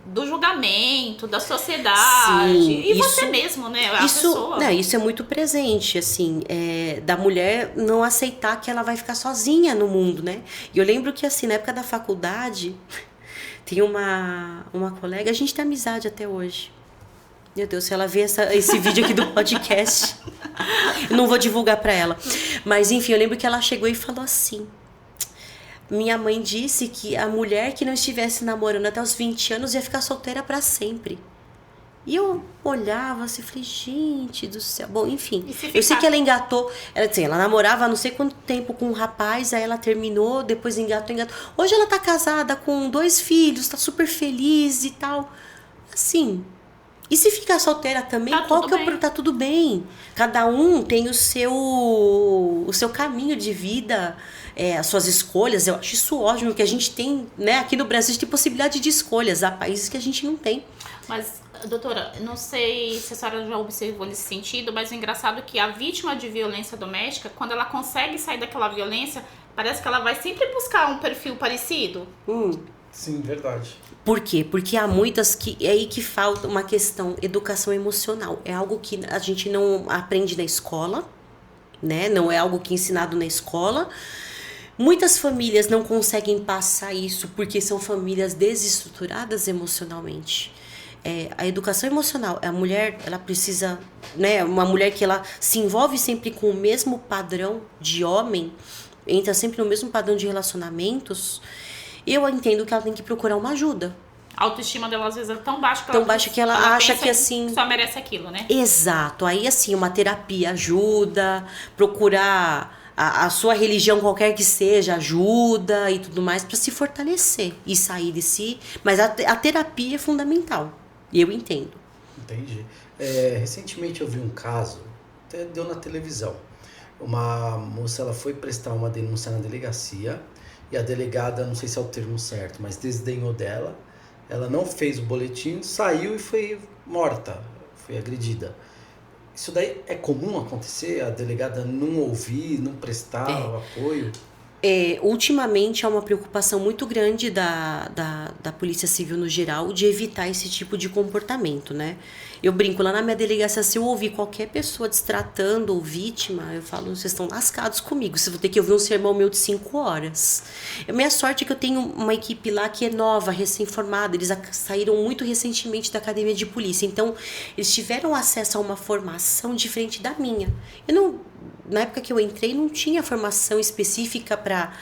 do julgamento, da sociedade. Sim, e você mesmo, né? Isso é muito presente, assim, da mulher não aceitar que ela vai ficar sozinha no mundo, né? E eu lembro que, assim, na época da faculdade, tem uma colega, a gente tem amizade até hoje. Meu Deus, se ela vê esse vídeo aqui do podcast, eu não vou divulgar pra ela. Mas, enfim, eu lembro que ela chegou e falou assim: minha mãe disse que a mulher que não estivesse namorando até os 20 anos ia ficar solteira para sempre. E eu olhava assim, falei, gente do céu. Bom, enfim, eu sei que ela engatou, ela namorava não sei quanto tempo com um rapaz, aí ela terminou, depois engatou. Hoje ela tá casada com 2 filhos, tá super feliz e tal. Assim, e se ficar solteira também, tá tudo bem. Cada um tem o seu caminho de vida, as suas escolhas. Eu acho isso ótimo, que a gente tem, né? Aqui no Brasil a gente tem possibilidade de escolhas. Há países que a gente não tem. Mas, doutora, não sei se a senhora já observou nesse sentido, mas o engraçado é que a vítima de violência doméstica, quando ela consegue sair daquela violência, parece que ela vai sempre buscar um perfil parecido. Sim, verdade. Por quê? Porque há muitas que é aí que falta uma questão, educação emocional. É algo que a gente não aprende na escola, né? Não é algo que é ensinado na escola. Muitas famílias não conseguem passar isso porque são famílias desestruturadas emocionalmente. A educação emocional, a mulher, ela precisa, né? Uma mulher que ela se envolve sempre com o mesmo padrão de homem, entra sempre no mesmo padrão de relacionamentos. Eu entendo que ela tem que procurar uma ajuda. A autoestima dela às vezes é tão baixa que ela acha que assim... só merece aquilo, né? Exato. Aí assim, uma terapia ajuda, procurar a sua religião qualquer que seja ajuda e tudo mais para se fortalecer e sair de si. Mas a terapia é fundamental. E eu entendo. Entendi. Recentemente eu vi um caso, até deu na televisão. Uma moça, ela foi prestar uma denúncia na delegacia e a delegada, não sei se é o termo certo, mas desdenhou dela. Ela não fez o boletim, saiu e foi morta, foi agredida. Isso daí é comum acontecer? A delegada não ouvir, não prestar o apoio? Ultimamente há uma preocupação muito grande da Polícia Civil no geral de evitar esse tipo de comportamento, né? Eu brinco, lá na minha delegacia, se eu ouvir qualquer pessoa destratando ou vítima, eu falo, vocês estão lascados comigo, vocês vão ter que ouvir um sermão meu de 5 horas. A minha sorte é que eu tenho uma equipe lá que é nova, recém-formada, eles saíram muito recentemente da academia de polícia, então eles tiveram acesso a uma formação diferente da minha. Na época que eu entrei, não tinha formação específica para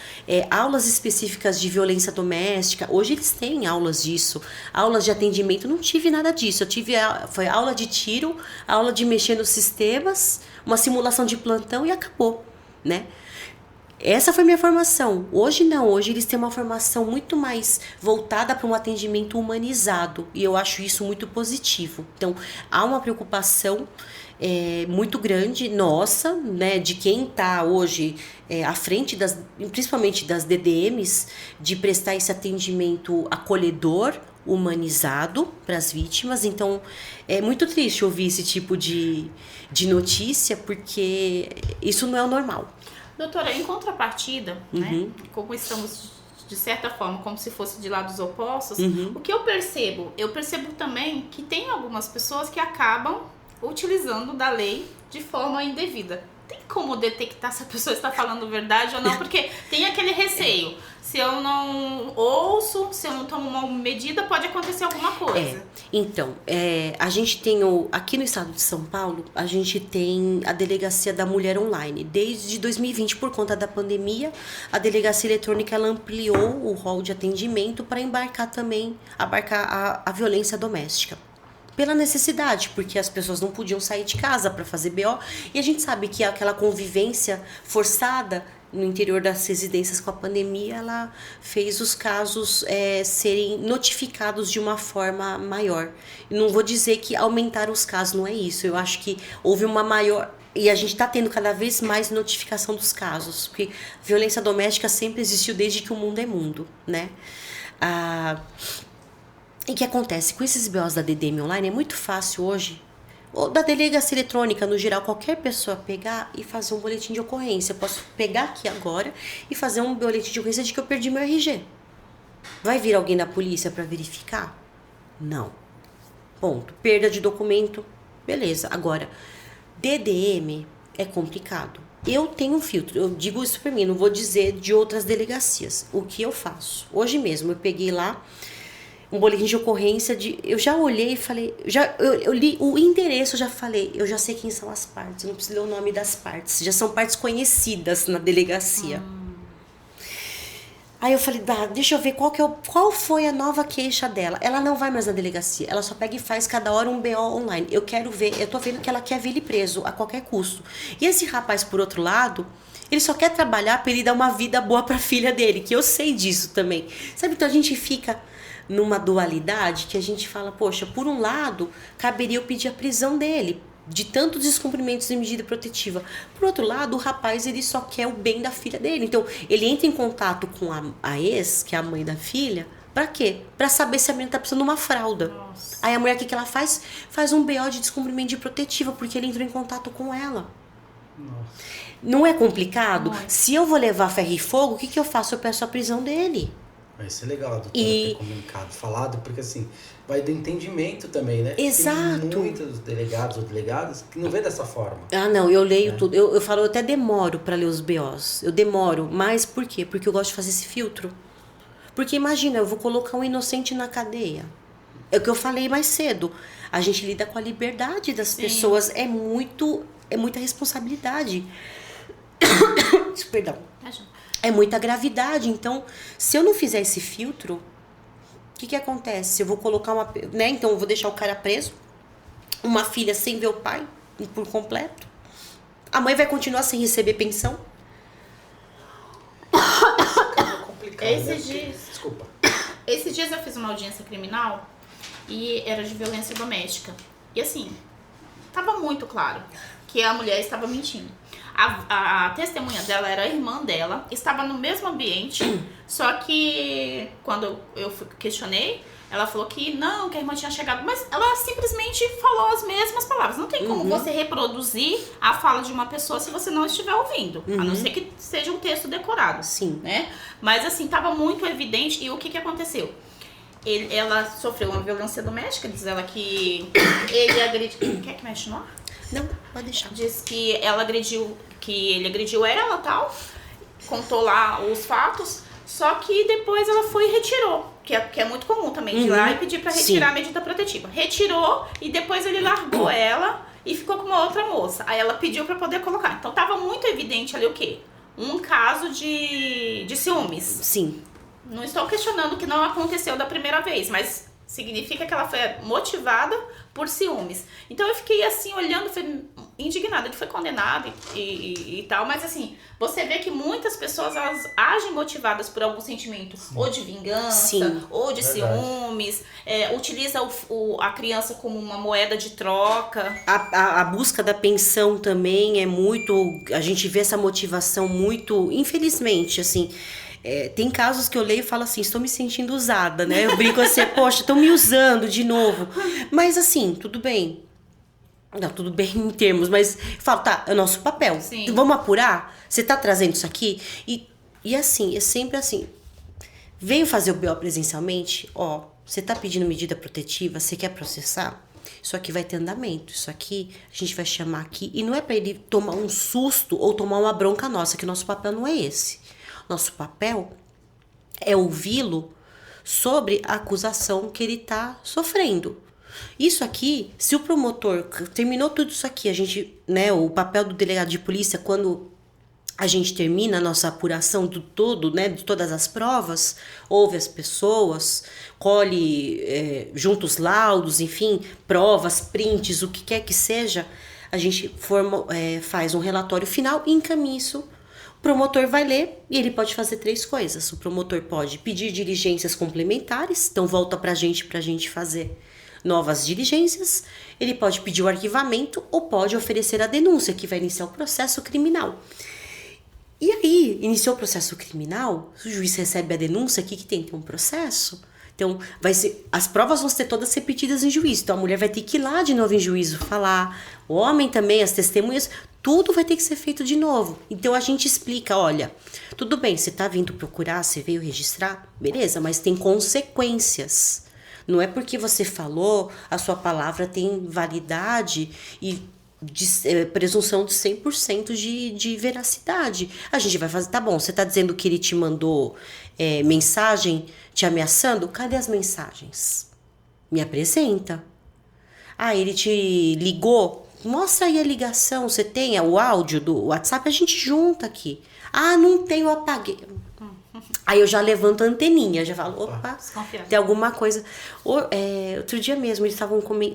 aulas específicas de violência doméstica. Hoje eles têm aulas disso, aulas de atendimento. Não tive nada disso. Eu tive foi aula de tiro, aula de mexer nos sistemas, uma simulação de plantão e acabou, né? Essa foi minha formação. Hoje não, hoje eles têm uma formação muito mais voltada para um atendimento humanizado. E eu acho isso muito positivo. Então, há uma preocupação muito grande, nossa, né, de quem está hoje à frente, principalmente das DDMs, de prestar esse atendimento acolhedor, humanizado para as vítimas. Então, é muito triste ouvir esse tipo de notícia, porque isso não é o normal. Doutora, em contrapartida, né, como estamos, de certa forma, como se fosse de lados opostos, o que eu percebo também que tem algumas pessoas que acabam utilizando da lei de forma indevida. Tem como detectar se a pessoa está falando verdade ou não? Porque tem aquele receio. Se eu não ouço, se eu não tomo uma medida, pode acontecer alguma coisa. Então, a gente tem, aqui no estado de São Paulo, a gente tem a Delegacia da Mulher Online. Desde 2020, por conta da pandemia, a Delegacia Eletrônica ela ampliou o rol de atendimento para abarcar a violência doméstica. Pela necessidade, porque as pessoas não podiam sair de casa para fazer BO, e a gente sabe que aquela convivência forçada no interior das residências com a pandemia, ela fez os casos serem notificados de uma forma maior. Não vou dizer que aumentaram os casos, não é isso. Eu acho que houve uma maior... E a gente está tendo cada vez mais notificação dos casos, porque violência doméstica sempre existiu desde que o mundo é mundo, né? E o que acontece? Com esses BOs da DDM online, é muito fácil hoje, ou da delegacia eletrônica, no geral, qualquer pessoa pegar e fazer um boletim de ocorrência. Eu posso pegar aqui agora e fazer um boletim de ocorrência de que eu perdi meu RG. Vai vir alguém da polícia para verificar? Não. Ponto. Perda de documento, beleza. Agora, DDM é complicado. Eu tenho um filtro, eu digo isso para mim, não vou dizer de outras delegacias. O que eu faço? Hoje mesmo, eu peguei lá um boletim de ocorrência eu já olhei e falei, eu li o endereço, eu já falei, eu já sei quem são as partes, eu não preciso ler o nome das partes, já são partes conhecidas na delegacia. Aí eu falei, deixa eu ver qual foi a nova queixa dela. Ela não vai mais na delegacia, ela só pega e faz cada hora um BO online. Eu tô vendo que ela quer ver ele preso a qualquer custo. E esse rapaz, por outro lado, ele só quer trabalhar para ele dar uma vida boa para a filha dele, que eu sei disso também. Sabe, então a gente fica numa dualidade que a gente fala, poxa, por um lado, caberia eu pedir a prisão dele, de tantos descumprimentos de medida protetiva. Por outro lado, o rapaz, ele só quer o bem da filha dele. Então, ele entra em contato com a ex, que é a mãe da filha, pra quê? Pra saber se a menina tá precisando de uma fralda. Nossa. Aí a mulher, o que ela faz? Faz um BO de descumprimento de protetiva, porque ele entrou em contato com ela. Nossa. Não é complicado? Não é. Se eu vou levar ferro e fogo, o que eu faço? Eu peço a prisão dele. Vai ser legal a doutora ter comunicado, falado, porque assim, vai do entendimento também, né? Exato. Tem muitos delegados ou delegadas que não vê dessa forma. Não, eu leio tudo. Eu falo, eu até demoro para ler os BOs. Eu demoro, mas por quê? Porque eu gosto de fazer esse filtro. Porque imagina, eu vou colocar um inocente na cadeia. É o que eu falei mais cedo. A gente lida com a liberdade das pessoas. É muita responsabilidade. Perdão. É muita gravidade. Então, se eu não fizer esse filtro, o que acontece? Eu vou colocar então eu vou deixar o cara preso, uma filha sem ver o pai por completo. A mãe vai continuar sem receber pensão. É complicado, Desculpa. Esses dias eu fiz uma audiência criminal e era de violência doméstica. E assim, tava muito claro que a mulher estava mentindo. A testemunha dela era a irmã dela, estava no mesmo ambiente, só que quando eu questionei, ela falou que não, que a irmã tinha chegado, mas ela simplesmente falou as mesmas palavras. Não tem como você reproduzir a fala de uma pessoa se você não estiver ouvindo, a não ser que seja um texto decorado. Sim. Né? Mas assim, tava muito evidente. E o que aconteceu? Ela sofreu uma violência doméstica, diz ela que ele agrediu... Quer que mexe no ar? Não, pode deixar. Diz que ele agrediu ela e tal, contou lá os fatos, só que depois ela foi e retirou, que é muito comum também, de ir lá e pedir pra retirar a medida protetiva. Retirou e depois ele largou ela e ficou com uma outra moça. Aí ela pediu pra poder colocar. Então tava muito evidente ali o quê? Um caso de ciúmes. Sim. Não estou questionando que não aconteceu da primeira vez, mas significa que ela foi motivada por ciúmes. Então eu fiquei assim, olhando, fui indignada. Ele foi condenado e tal, mas assim, você vê que muitas pessoas, elas agem motivadas por algum sentimento, ou de vingança, ou de ciúmes, utiliza a criança como uma moeda de troca. A busca da pensão também é muito... A gente vê essa motivação muito, infelizmente, assim... tem casos que eu leio e falo assim, estou me sentindo usada, né? Eu brinco assim, poxa, estão me usando de novo. Mas assim, tudo bem. Não, tudo bem em termos, mas eu falo, tá, é o nosso papel. Sim. Vamos apurar? Você tá trazendo isso aqui? E assim, é sempre assim. Veio fazer o BO presencialmente, você tá pedindo medida protetiva, você quer processar? Isso aqui vai ter andamento, isso aqui a gente vai chamar aqui. E não é para ele tomar um susto ou tomar uma bronca nossa, que o nosso papel não é esse. Nosso papel é ouvi-lo sobre a acusação que ele está sofrendo. Isso aqui, se o promotor terminou tudo isso aqui, a gente, né, o papel do delegado de polícia, quando a gente termina a nossa apuração do todo, né, de todas as provas, ouve as pessoas, colhe, junta os laudos, enfim, provas, prints, o que quer que seja, a gente faz um relatório final e encaminha isso. O promotor vai ler e ele pode fazer 3 coisas. O promotor pode pedir diligências complementares, então volta pra gente fazer novas diligências. Ele pode pedir o arquivamento ou pode oferecer a denúncia, que vai iniciar o processo criminal. E aí, iniciou o processo criminal, o juiz recebe a denúncia, o que tem um processo? Então, as provas vão ser todas repetidas em juízo. Então, a mulher vai ter que ir lá de novo em juízo falar. O homem também, as testemunhas, tudo vai ter que ser feito de novo. Então, a gente explica, olha, tudo bem, você tá vindo procurar, você veio registrar, beleza, mas tem consequências. Não é porque você falou, a sua palavra tem validade e presunção de 100% de veracidade. A gente vai fazer, tá bom, você tá dizendo que ele te mandou mensagem te ameaçando? Cadê as mensagens? Me apresenta. Ah, ele te ligou? Mostra aí a ligação, você tem o áudio do WhatsApp, a gente junta aqui. Ah, não tem, eu apaguei. Aí eu já levanto a anteninha, já falo, opa, tem alguma coisa. Outro dia mesmo,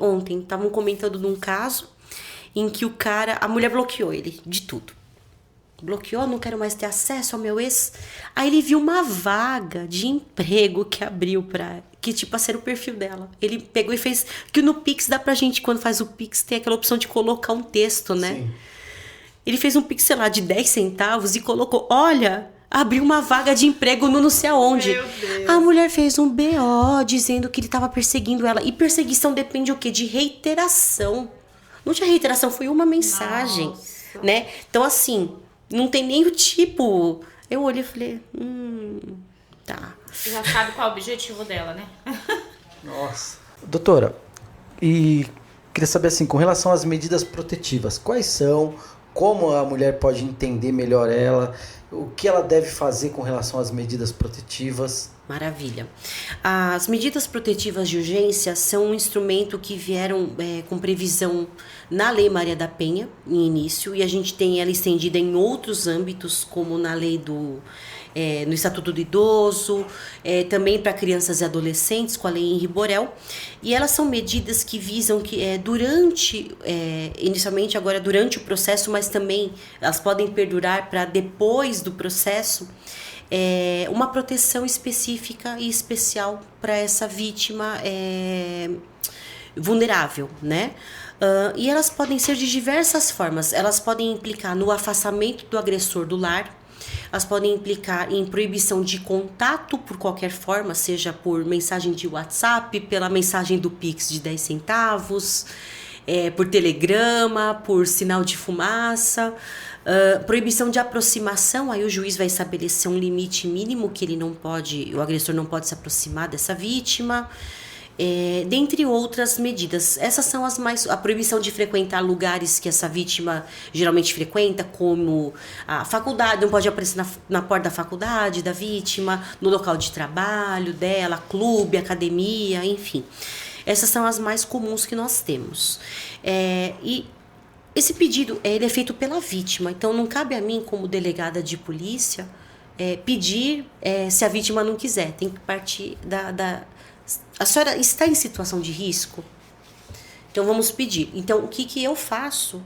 ontem, estavam comentando de um caso em que a mulher bloqueou ele de tudo. Bloqueou, não quero mais ter acesso ao meu ex. Aí ele viu uma vaga de emprego que abriu que tipo, ia ser o perfil dela. Ele pegou e fez, que no Pix dá pra gente, quando faz o Pix, tem aquela opção de colocar um texto, né? Sim. Ele fez um Pix, sei lá, de 10 centavos e colocou, olha, abriu uma vaga de emprego no não sei aonde. Meu Deus. A mulher fez um BO dizendo que ele tava perseguindo ela. E perseguição depende o quê? De reiteração. Não tinha reiteração, foi uma mensagem. Nossa. Né? Então, assim, não tem nem o tipo. Eu olhei e falei, tá. Você já sabe qual é o objetivo dela, né? Nossa. Doutora, e queria saber assim, com relação às medidas protetivas, quais são, como a mulher pode entender melhor ela, o que ela deve fazer com relação às medidas protetivas? Maravilha. As medidas protetivas de urgência são um instrumento que vieram com previsão na Lei Maria da Penha, em início, e a gente tem ela estendida em outros âmbitos, como na lei no Estatuto do Idoso, também para crianças e adolescentes, com a Lei Henri Borel. E elas são medidas que visam que inicialmente agora durante o processo, mas também elas podem perdurar para depois do processo, uma proteção específica e especial para essa vítima vulnerável, né? E elas podem ser de diversas formas. Elas podem implicar no afastamento do agressor do lar, elas podem implicar em proibição de contato por qualquer forma, seja por mensagem de WhatsApp, pela mensagem do Pix de 10 centavos, por telegrama, por sinal de fumaça, proibição de aproximação. Aí o juiz vai estabelecer um limite mínimo que o agressor não pode se aproximar dessa vítima. Dentre outras medidas. Essas são as mais... A proibição de frequentar lugares que essa vítima geralmente frequenta, como a faculdade, não pode aparecer na porta da faculdade da vítima, no local de trabalho dela, clube, academia, enfim. Essas são as mais comuns que nós temos. E esse pedido ele é feito pela vítima, então não cabe a mim, como delegada de polícia, pedir se a vítima não quiser. Tem que partir A senhora está em situação de risco? Então vamos pedir. Então o que eu faço?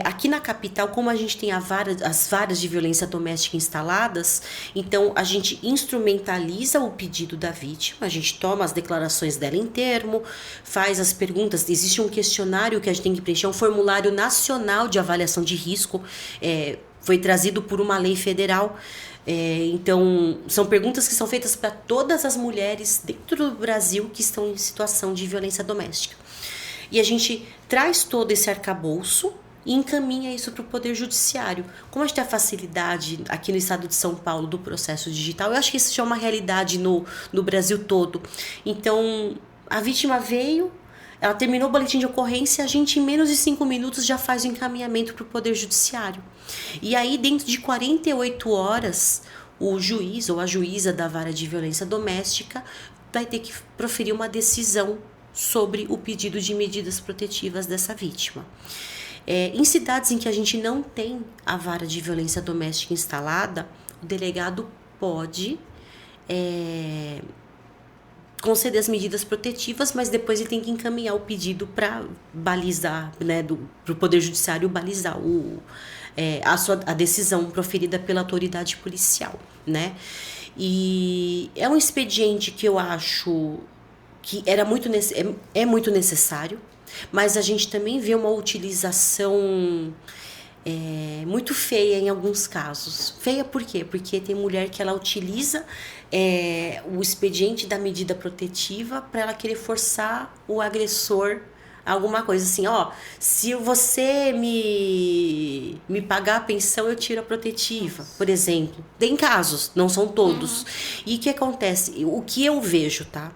Aqui na capital, como a gente tem as varas de violência doméstica instaladas, então a gente instrumentaliza o pedido da vítima, a gente toma as declarações dela em termo, faz as perguntas, existe um questionário que a gente tem que preencher, um formulário nacional de avaliação de risco, foi trazido por uma lei federal. Então, são perguntas que são feitas para todas as mulheres dentro do Brasil que estão em situação de violência doméstica. E a gente traz todo esse arcabouço e encaminha isso para o Poder Judiciário. Como a gente tem a facilidade aqui no estado de São Paulo do processo digital, eu acho que isso já é uma realidade no Brasil todo. Então, a vítima veio, ela terminou o boletim de ocorrência, a gente em menos de 5 minutos já faz o encaminhamento para o Poder Judiciário. E aí, dentro de 48 horas, o juiz ou a juíza da vara de violência doméstica vai ter que proferir uma decisão sobre o pedido de medidas protetivas dessa vítima. Em cidades em que a gente não tem a vara de violência doméstica instalada, o delegado pode conceder as medidas protetivas, mas depois ele tem que encaminhar o pedido para balizar, né, para o Poder Judiciário balizar a decisão proferida pela autoridade policial, né? E é um expediente que eu acho que é muito necessário, mas a gente também vê uma utilização muito feia em alguns casos. Feia por quê? Porque tem mulher que ela utiliza o expediente da medida protetiva para ela querer forçar o agressor a alguma coisa assim, se você me pagar a pensão, eu tiro a protetiva, por exemplo. Tem casos, não são todos. E o que acontece? O que eu vejo, tá?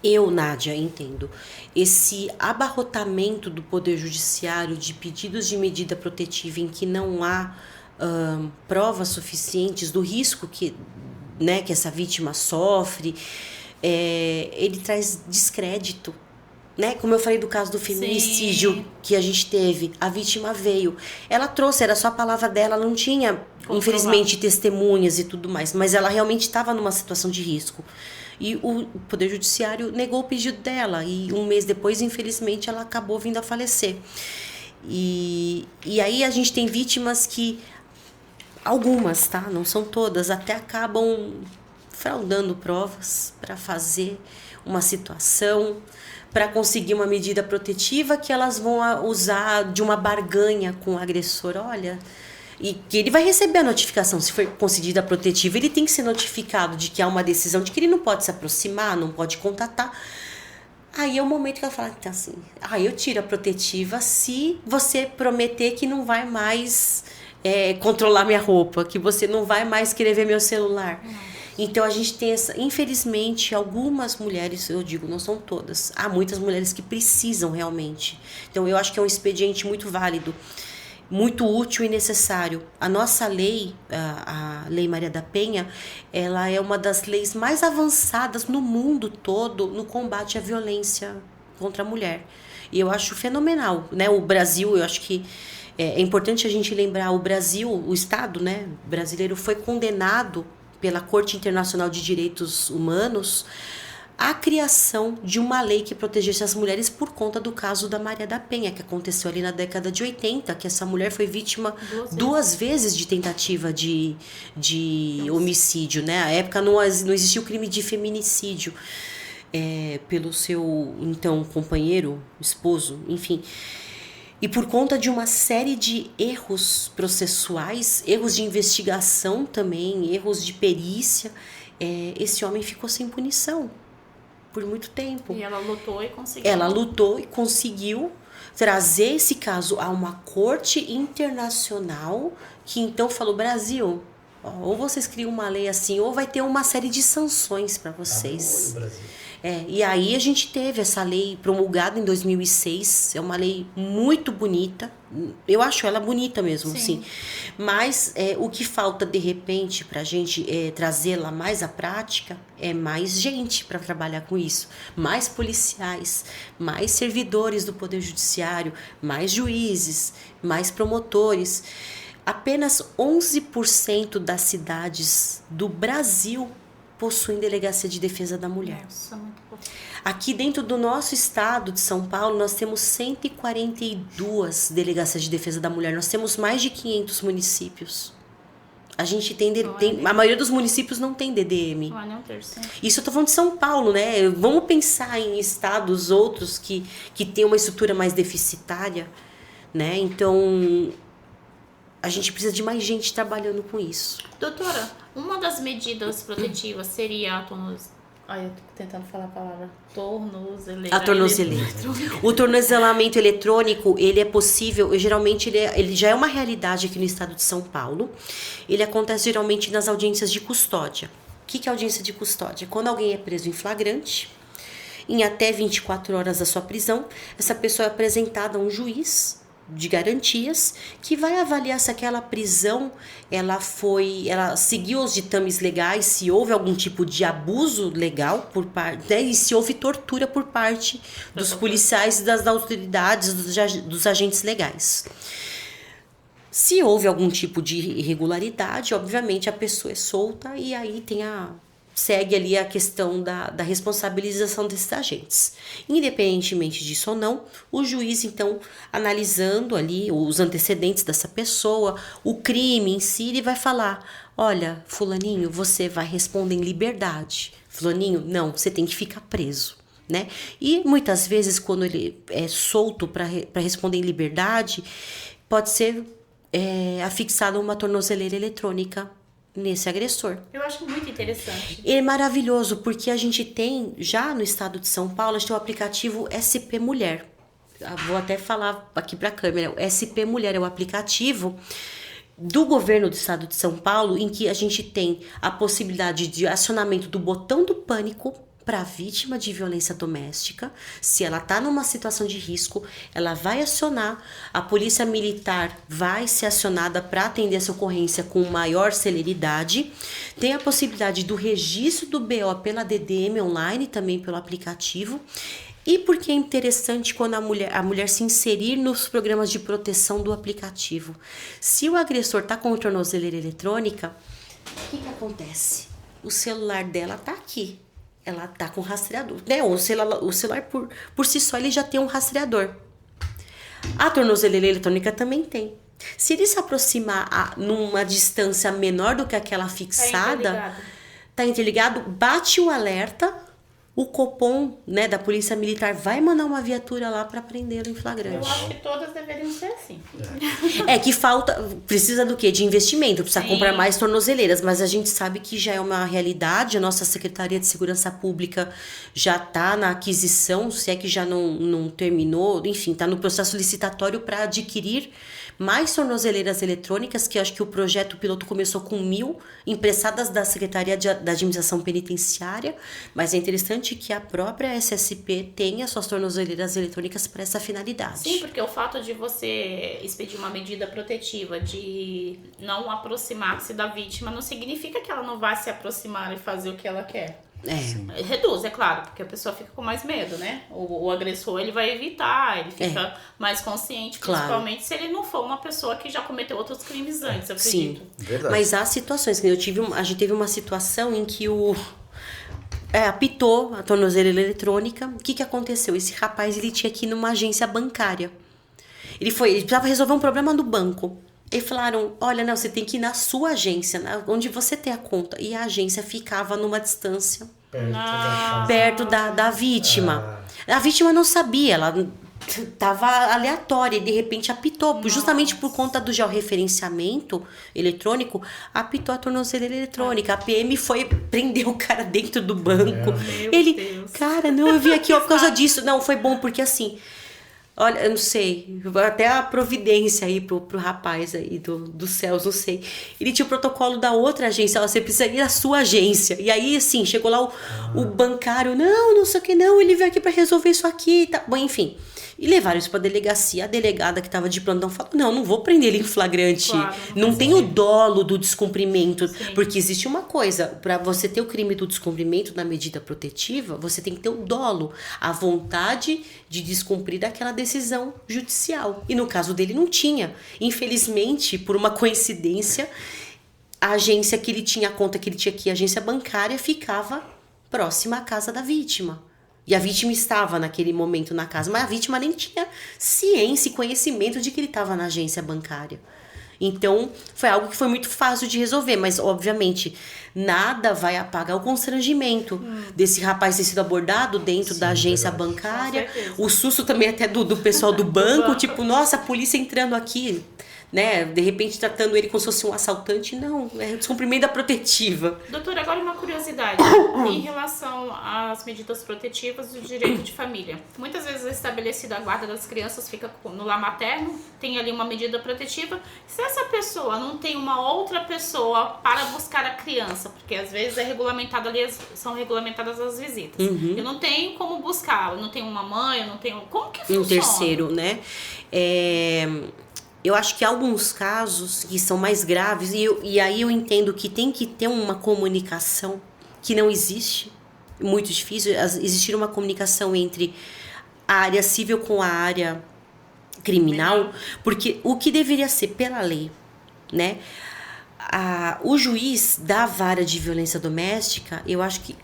Eu, Nádia, entendo. Esse abarrotamento do Poder Judiciário de pedidos de medida protetiva em que não há provas suficientes do risco que essa vítima sofre, ele traz descrédito. Né? Como eu falei do caso do feminicídio. Sim. Que a gente teve, a vítima veio, ela trouxe, era só a palavra dela, ela não tinha, infelizmente, testemunhas e tudo mais, mas ela realmente estava numa situação de risco. E o Poder Judiciário negou o pedido dela. E um mês depois, infelizmente, ela acabou vindo a falecer. E aí a gente tem vítimas que, algumas, tá? Não são todas, até acabam fraudando provas para fazer uma situação, para conseguir uma medida protetiva que elas vão usar de uma barganha com o agressor. Olha... E que ele vai receber a notificação, se for concedida a protetiva, ele tem que ser notificado de que há uma decisão de que ele não pode se aproximar, não pode contatar. Aí é o momento que ela fala, então assim, eu tiro a protetiva se você prometer que não vai mais controlar minha roupa, que você não vai mais querer ver meu celular. Então a gente tem infelizmente, algumas mulheres, eu digo, não são todas, há muitas mulheres que precisam realmente. Então eu acho que é um expediente muito válido, muito útil e necessário. A nossa lei, a Lei Maria da Penha, ela é uma das leis mais avançadas no mundo todo no combate à violência contra a mulher. E eu acho fenomenal, né? O Brasil, eu acho que é importante a gente lembrar, o Brasil, o Estado, né, brasileiro foi condenado pela Corte Internacional de Direitos Humanos a criação de uma lei que protegesse as mulheres por conta do caso da Maria da Penha, que aconteceu ali na década de 80, que essa mulher foi vítima duas vezes de tentativa de homicídio, né? Na época não existia o crime de feminicídio. pelo seu, então, companheiro, esposo, enfim. E por conta de uma série de erros processuais, erros de investigação também, erros de perícia, esse homem ficou sem punição por muito tempo. E ela lutou e conseguiu. Ela lutou e conseguiu trazer esse caso a uma corte internacional que então falou, Brasil, ou vocês criam uma lei assim, ou vai ter uma série de sanções para vocês. Brasil. E aí a gente teve essa lei promulgada em 2006, é uma lei muito bonita, eu acho ela bonita mesmo, sim. Mas o que falta de repente pra gente trazê-la mais à prática é mais gente para trabalhar com isso, mais policiais, mais servidores do Poder Judiciário, mais juízes, mais promotores. Apenas 11% das cidades do Brasil possuem delegacia de defesa da mulher. Nossa, muito pouco. Aqui dentro do nosso estado de São Paulo, nós temos 142 delegacias de defesa da mulher. Nós temos mais de 500 municípios. A gente a maioria dos municípios não tem DDM. Não é nem um terço. Isso eu tô falando de São Paulo, né? Vamos pensar em estados outros que têm uma estrutura mais deficitária, né? Então, a gente precisa de mais gente trabalhando com isso. Doutora, uma das medidas protetivas seria eu tô tentando falar a palavra tornozeleira. A tornozeleira. O tornozelamento eletrônico, ele é possível, geralmente ele já é uma realidade aqui no estado de São Paulo. Ele acontece geralmente nas audiências de custódia. O que é audiência de custódia? Quando alguém é preso em flagrante, em até 24 horas da sua prisão, essa pessoa é apresentada a um juiz de garantias que vai avaliar se aquela prisão ela seguiu os ditames legais, se houve algum tipo de abuso legal por parte, né, e se houve tortura por parte dos policiais e das autoridades, dos agentes legais. Se houve algum tipo de irregularidade, obviamente a pessoa é solta e aí segue ali a questão da responsabilização desses agentes. Independentemente disso ou não, o juiz, então, analisando ali os antecedentes dessa pessoa, o crime em si, ele vai falar, olha, fulaninho, você vai responder em liberdade. Fulaninho, não, você tem que ficar preso, né? E muitas vezes, quando ele é solto para responder em liberdade, pode ser afixada uma tornozeleira eletrônica nesse agressor. Eu acho muito interessante. É maravilhoso, porque a gente tem, já no estado de São Paulo, a gente tem o aplicativo SP Mulher. Vou até falar aqui para a câmera. O SP Mulher é o aplicativo do governo do estado de São Paulo, em que a gente tem a possibilidade de acionamento do botão do pânico para a vítima de violência doméstica. Se ela está numa situação de risco, ela vai acionar, a polícia militar vai ser acionada para atender essa ocorrência com maior celeridade. Tem a possibilidade do registro do BO pela DDM online, também pelo aplicativo. E porque é interessante quando a mulher se inserir nos programas de proteção do aplicativo. Se o agressor está com tornozeleira eletrônica, o que acontece? O celular dela está aqui. Ela tá com rastreador, né? O celular por si só ele já tem um rastreador. A tornozeleira eletrônica também tem. Se ele se aproximar numa distância menor do que aquela fixada, tá interligado, bate o alerta, o Copom, né, da Polícia Militar vai mandar uma viatura lá para prendê-lo em flagrante. Eu acho que todas deveriam ser assim. Que precisa do quê? De investimento, precisa comprar mais tornozeleiras, mas a gente sabe que já é uma realidade, a nossa Secretaria de Segurança Pública já está na aquisição, se é que já não terminou, enfim, está no processo licitatório para adquirir mais tornozeleiras eletrônicas, que eu acho que o projeto piloto começou com 1.000 emprestadas da Secretaria da Administração Penitenciária, mas é interessante que a própria SSP tenha suas tornozeleiras eletrônicas para essa finalidade. Sim, porque o fato de você expedir uma medida protetiva de não aproximar-se da vítima não significa que ela não vai se aproximar e fazer o que ela quer. Reduz, é claro, porque a pessoa fica com mais medo, né? O agressor, ele vai evitar, ele fica mais consciente, principalmente se ele não for uma pessoa que já cometeu outros crimes antes, eu acredito. Sim, verdade. Mas há situações, que a gente teve uma situação em que apitou a tornozeleira eletrônica. O que aconteceu? Esse rapaz, ele tinha que ir numa agência bancária. Ele precisava resolver um problema no banco. E falaram, olha, não, você tem que ir na sua agência, onde você tem a conta. E a agência ficava numa distância perto da vítima. A vítima não sabia, ela tava aleatória e de repente apitou. Justamente por conta do georreferenciamento eletrônico, apitou a tornozeleira eletrônica. A PM foi prender o cara dentro do banco. Ele, cara, não, eu vim aqui ó, por causa disso. Não, foi bom porque assim, olha, eu não sei, até a providência aí pro rapaz aí dos céus, não sei. Ele tinha o protocolo da outra agência, ó, você precisa ir à sua agência. E aí, assim, chegou lá o bancário, não sei o que, não, ele veio aqui pra resolver isso aqui, tá bom, enfim. E levaram isso pra delegacia. A delegada que tava de plantão falou, não vou prender ele em flagrante. Claro, não tem o dolo do descumprimento. Sim. Porque existe uma coisa, pra você ter o crime do descumprimento na medida protetiva, você tem que ter o dolo, a vontade de descumprir aquela decisão judicial. E no caso dele não tinha. Infelizmente, por uma coincidência, a agência que ele tinha, a conta que ele tinha aqui, a agência bancária, ficava próxima à casa da vítima. E a vítima estava naquele momento na casa, mas a vítima nem tinha ciência e conhecimento de que ele estava na agência bancária. Então, foi algo que foi muito fácil de resolver, mas, obviamente, nada vai apagar o constrangimento desse rapaz ter sido abordado dentro da agência bancária. O susto também até do pessoal do banco, tipo, nossa, a polícia entrando aqui, né? De repente tratando ele como se fosse um assaltante. Não, é descumprimento da protetiva. Doutora, agora uma curiosidade em relação às medidas protetivas do direito de família. Muitas vezes é estabelecida a guarda das crianças, fica no lar materno, tem ali uma medida protetiva. Se essa pessoa não tem uma outra pessoa para buscar a criança, porque às vezes é regulamentado ali, são regulamentadas as visitas. Eu não tenho como buscar, eu não tenho uma mãe, eu não tenho... Como que funciona? Um terceiro, né? Eu acho que há alguns casos que são mais graves e aí eu entendo que tem que ter uma comunicação que não existe, muito difícil, existir uma comunicação entre a área civil com a área criminal, porque o que deveria ser pela lei, né? O juiz da vara de violência doméstica,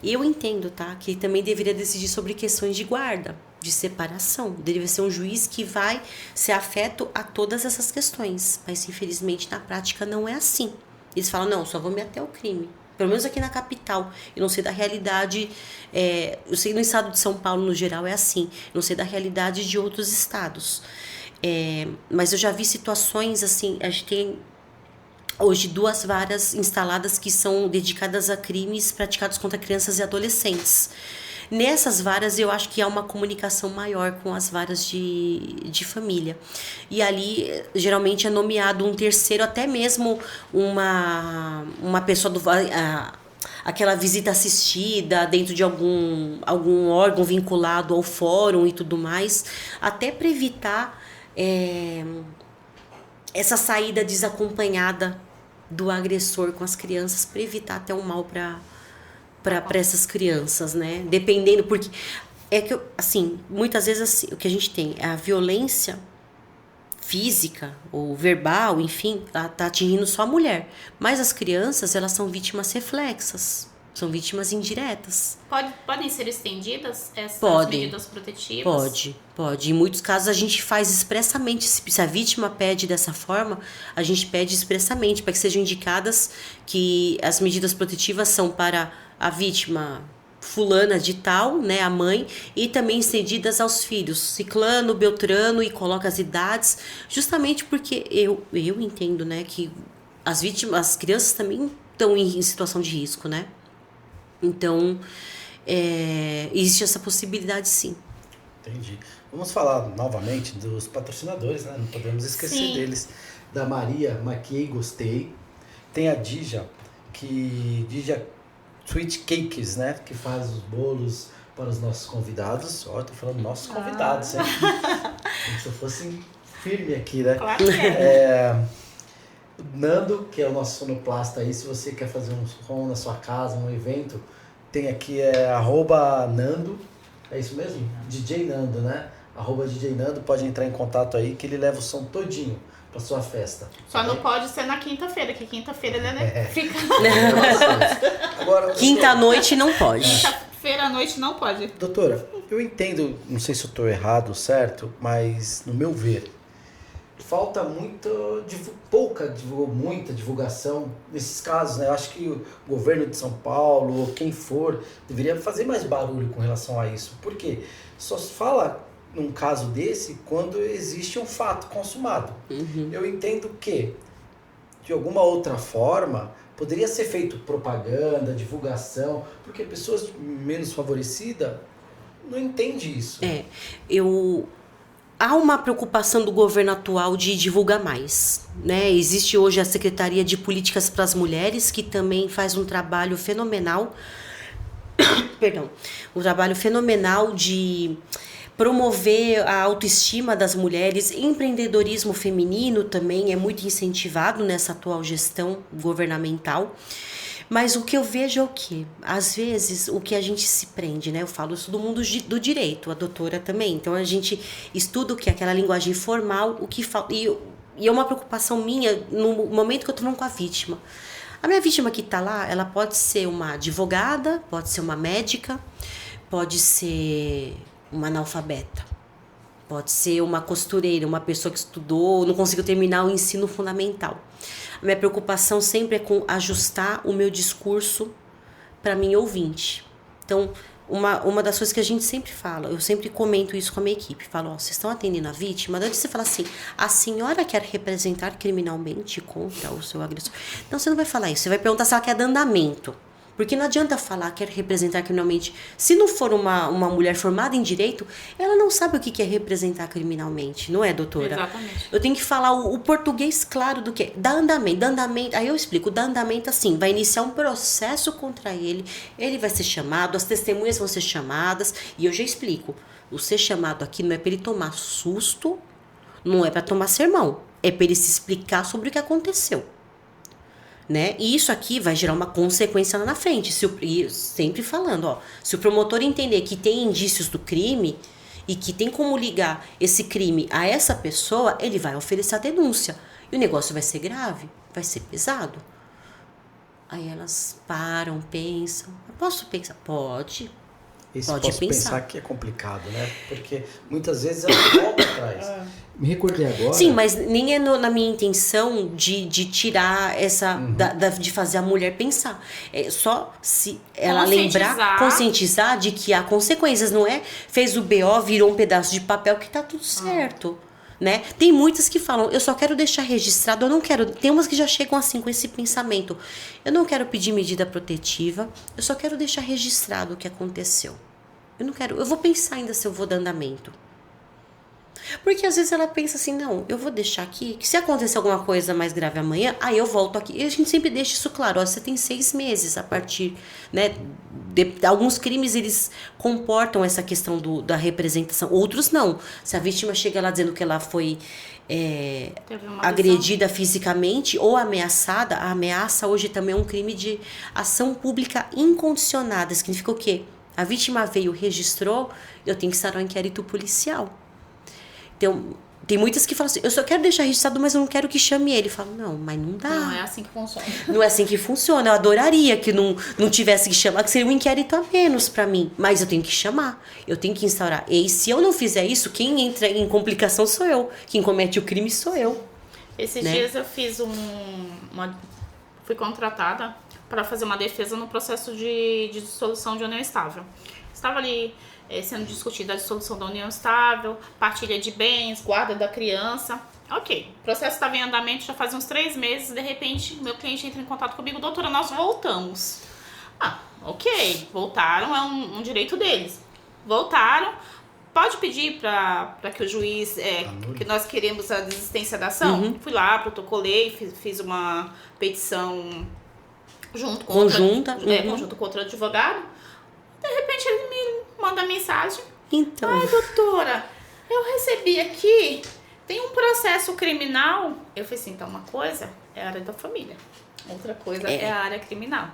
eu entendo, tá? Que também deveria decidir sobre questões de guarda, de separação. Deveria ser um juiz que vai ser afeto a todas essas questões. Mas, infelizmente, na prática não é assim. Eles falam, não, só vou me até o crime. Pelo menos aqui na capital. Eu não sei da realidade... eu sei que no estado de São Paulo, no geral, é assim. Eu não sei da realidade de outros estados. Mas eu já vi situações assim... A gente tem hoje 2 varas instaladas que são dedicadas a crimes praticados contra crianças e adolescentes. Nessas varas eu acho que há uma comunicação maior com as varas de família. E ali geralmente é nomeado um terceiro, até mesmo uma pessoa aquela visita assistida dentro de algum órgão vinculado ao fórum e tudo mais, até para evitar essa saída desacompanhada do agressor com as crianças, para evitar até um mal para essas crianças, né? Dependendo, porque é que, assim, muitas vezes assim, o que a gente tem é a violência física ou verbal, enfim, ela tá atingindo só a mulher. Mas as crianças, elas são vítimas reflexas, são vítimas indiretas. Podem ser estendidas essas medidas protetivas? Pode. Em muitos casos a gente faz expressamente, se a vítima pede dessa forma, a gente pede expressamente para que sejam indicadas que as medidas protetivas são para a vítima fulana de tal, né, a mãe, e também estendidas aos filhos, ciclano, beltrano, e coloca as idades, justamente porque eu entendo, né, que as crianças também estão em situação de risco, né? Então, existe essa possibilidade, sim. Entendi. Vamos falar novamente dos patrocinadores, né? Não podemos esquecer deles. Da Maria, Maquiei Gostei. Tem a Dija Sweet Cakes, né? Que faz os bolos para os nossos convidados. Ó, tô falando nossos convidados, hein? Como se eu fosse firme aqui, né? Claro que é. Nando, que é o nosso sonoplasta aí, se você quer fazer um som na sua casa, um evento, tem aqui @Nando, é isso mesmo? DJ Nando, né? @DJ Nando, pode entrar em contato aí que ele leva o som todinho pra sua festa. Só não pode ser na quinta-feira, que quinta-feira ele fica... Agora, Quinta-noite não pode. Quinta-feira à noite não pode. Doutora, eu entendo, não sei se eu tô errado ou certo, mas no meu ver, falta muita divulgação nesses casos, né? Eu acho que o governo de São Paulo, ou quem for, deveria fazer mais barulho com relação a isso. Por quê? Só se fala num caso desse quando existe um fato consumado. Eu entendo que, de alguma outra forma, poderia ser feito propaganda, divulgação, porque pessoas menos favorecidas não entendem isso. Há uma preocupação do governo atual de divulgar mais, né? Existe hoje a Secretaria de Políticas para as Mulheres, que também faz um trabalho fenomenal, um trabalho fenomenal de promover a autoestima das mulheres. Empreendedorismo feminino também é muito incentivado nessa atual gestão governamental. Mas o que eu vejo é o quê? Às vezes, o que a gente se prende, né? Eu falo isso do mundo do direito, a doutora também. Então, a gente estuda o que é aquela linguagem formal, o que e é uma preocupação minha no momento que eu tô falando com a vítima. A minha vítima que tá lá, ela pode ser uma advogada, pode ser uma médica, pode ser uma analfabeta, pode ser uma costureira, uma pessoa que estudou, não conseguiu terminar o ensino fundamental. A minha preocupação sempre é com ajustar o meu discurso para minha ouvinte. Então, uma das coisas que a gente sempre fala, eu sempre comento isso com a minha equipe, falo, vocês estão atendendo a vítima? Antes de você falar assim, a senhora quer representar criminalmente contra o seu agressor? Não, você não vai falar isso, você vai perguntar se ela quer dar andamento. Porque não adianta falar quer representar criminalmente. Se não for uma mulher formada em direito, ela não sabe o que é representar criminalmente, não é, doutora? Exatamente. Eu tenho que falar o português claro do que é. Dá andamento. Aí eu explico, dá andamento assim, vai iniciar um processo contra ele vai ser chamado, as testemunhas vão ser chamadas, e eu já explico. O ser chamado aqui não é para ele tomar susto, não é para tomar sermão, é para ele se explicar sobre o que aconteceu. Né? E isso aqui vai gerar uma consequência lá na frente. Sempre falando, se o promotor entender que tem indícios do crime e que tem como ligar esse crime a essa pessoa, ele vai oferecer a denúncia. E o negócio vai ser grave, vai ser pesado. Aí elas param, pensam. Eu posso pensar? Pode. Pode pensar que é complicado, né? Porque muitas vezes ela volta atrás. Me recordei agora. Sim, mas nem é na minha intenção de tirar essa. De fazer a mulher pensar. É só se ela lembrar, conscientizar de que há consequências, não é? Fez o BO, virou um pedaço de papel que tá tudo certo. Né? Tem muitas que falam, eu só quero deixar registrado, eu não quero. Tem umas que já chegam assim com esse pensamento. Eu não quero pedir medida protetiva, eu só quero deixar registrado o que aconteceu. Eu vou pensar ainda se eu vou dar andamento. Porque às vezes ela pensa assim, não, eu vou deixar aqui, que se acontecer alguma coisa mais grave amanhã, aí eu volto aqui. E a gente sempre deixa isso claro, você tem 6 meses a partir, né, alguns crimes eles comportam essa questão da representação, outros não. Se a vítima chega lá dizendo que ela foi agredida fisicamente ou ameaçada, a ameaça hoje também é um crime de ação pública incondicionada. Significa o quê? A vítima veio, registrou, eu tenho que estar no inquérito policial. Então, tem muitas que falam assim, eu só quero deixar registrado, mas eu não quero que chame ele. Eu falo, não, mas não dá. Não é assim que funciona. Não é assim que funciona. Eu adoraria que não tivesse que chamar, que seria um inquérito a menos pra mim. Mas eu tenho que chamar, eu tenho que instaurar. E se eu não fizer isso, quem entra em complicação sou eu. Quem comete o crime sou eu. Esses dias eu fiz fui contratada para fazer uma defesa no processo de dissolução de união estável. Estava ali sendo discutida a dissolução da união estável, partilha de bens, guarda da criança. Ok, o processo estava em andamento já faz uns 3 meses, de repente meu cliente entra em contato comigo, doutora, nós voltamos. Ok, voltaram, é um direito deles. Voltaram, pode pedir para que o juiz, que nós queremos a desistência da ação? Fui lá, protocolei, fiz uma petição junto com outro advogado. De repente ele me manda mensagem. Então. Ai, doutora, eu recebi aqui, tem um processo criminal. Eu falei assim, então uma coisa é a área da família, outra coisa é a área criminal.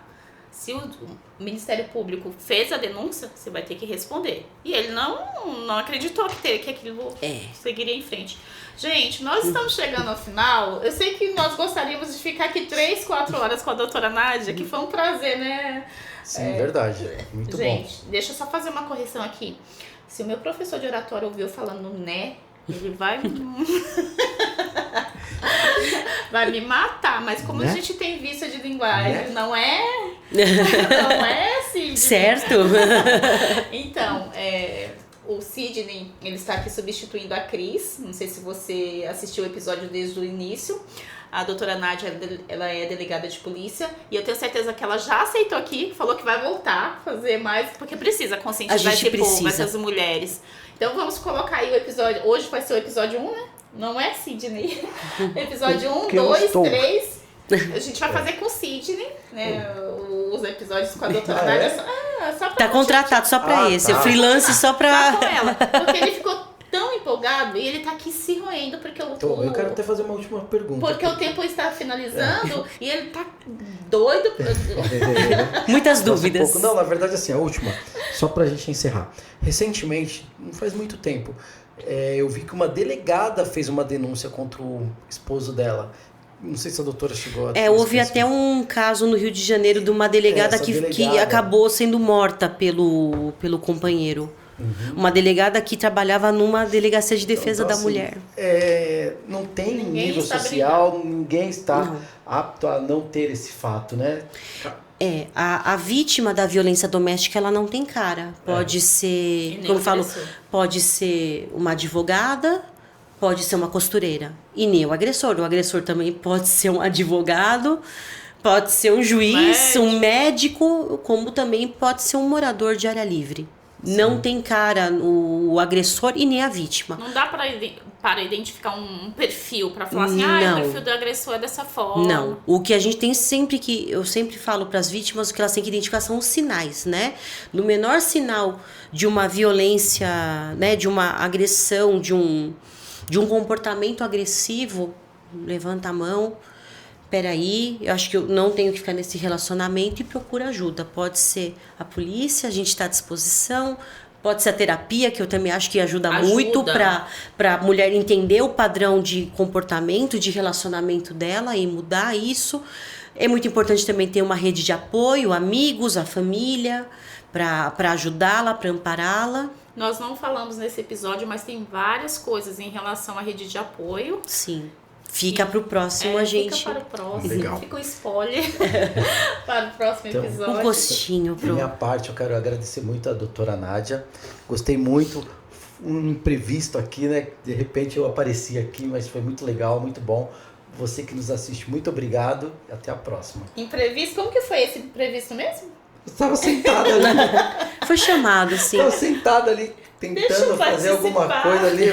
Se o Ministério Público fez a denúncia, você vai ter que responder. E ele não acreditou que aquilo seguiria em frente. Gente, nós estamos chegando ao final. Eu sei que nós gostaríamos de ficar aqui 3, 4 horas com a doutora Nádia, que foi um prazer, né? Sim, verdade. Muito gente, bom. deixa eu só fazer uma correção aqui. Se o meu professor de oratório ouviu falando né, ele vai... Vai me matar, mas como Né? a gente tem vício de linguagem, Né? não é, Sidney? Certo? Então, o Sidney, ele está aqui substituindo a Cris. Não sei se você assistiu o episódio desde o início. A doutora Nádia, ela é delegada de polícia. E eu tenho certeza que ela já aceitou aqui, falou que vai voltar a fazer mais, porque precisa conscientizar esse povo, essas mulheres. Então vamos colocar aí o episódio. Hoje vai ser o episódio 1, né? Não é, Sidney? Episódio 1, 2, 3. A gente vai fazer com o Sidney, né? Os episódios com a doutora Nádia. Só pra Tá contratado só pra esse. Tá. O freelance só pra... Só com ela. Porque ele ficou tão empolgado e ele tá aqui se roendo porque Então, eu quero até fazer uma última pergunta. porque o tempo está finalizando e ele tá doido. Muitas dúvidas. Não, na verdade, assim, a última, só pra gente encerrar. Recentemente, não faz muito tempo, eu vi que uma delegada fez uma denúncia contra o esposo dela. Não sei se a doutora chegou a... Houve até um caso no Rio de Janeiro de uma delegada que acabou sendo morta pelo companheiro. Uhum. Uma delegada que trabalhava numa delegacia de defesa Então, da assim, mulher. Não tem Ninguém nível está social, ninguém está Não. apto a não ter esse fato, né? A vítima da violência doméstica, ela não tem cara. Pode ser, como eu falo, pode ser uma advogada, pode ser uma costureira. E nem o agressor. O agressor também pode ser um advogado, pode ser um juiz, um médico, como também pode ser um morador de área livre. Sim. Não tem cara o agressor e nem a vítima. Não dá para identificar um perfil, para falar assim, o perfil do agressor é dessa forma. Não. O que a gente tem eu sempre falo para as vítimas, o que elas têm que identificar são os sinais, né? No menor sinal de uma violência, né, de uma agressão, de um comportamento agressivo, levanta a mão. Peraí, eu acho que eu não tenho que ficar nesse relacionamento e procura ajuda. Pode ser a polícia, a gente está à disposição. Pode ser a terapia, que eu também acho que ajuda. Muito para a mulher entender o padrão de comportamento, de relacionamento dela e mudar isso. É muito importante também ter uma rede de apoio, amigos, a família, para ajudá-la, para ampará-la. Nós não falamos nesse episódio, mas tem várias coisas em relação à rede de apoio. Sim. Fica pro próximo, a gente. Fica para o próximo. Legal. Fica um spoiler para o próximo episódio. Um gostinho. Da minha parte, eu quero agradecer muito a doutora Nádia. Gostei muito. Um imprevisto aqui, né? De repente eu apareci aqui, mas foi muito legal, muito bom. Você que nos assiste, muito obrigado. E até a próxima. Imprevisto? Como que foi esse imprevisto mesmo? Eu estava sentada ali. Foi chamado, sim. Estava sentada ali, tentando fazer alguma coisa ali.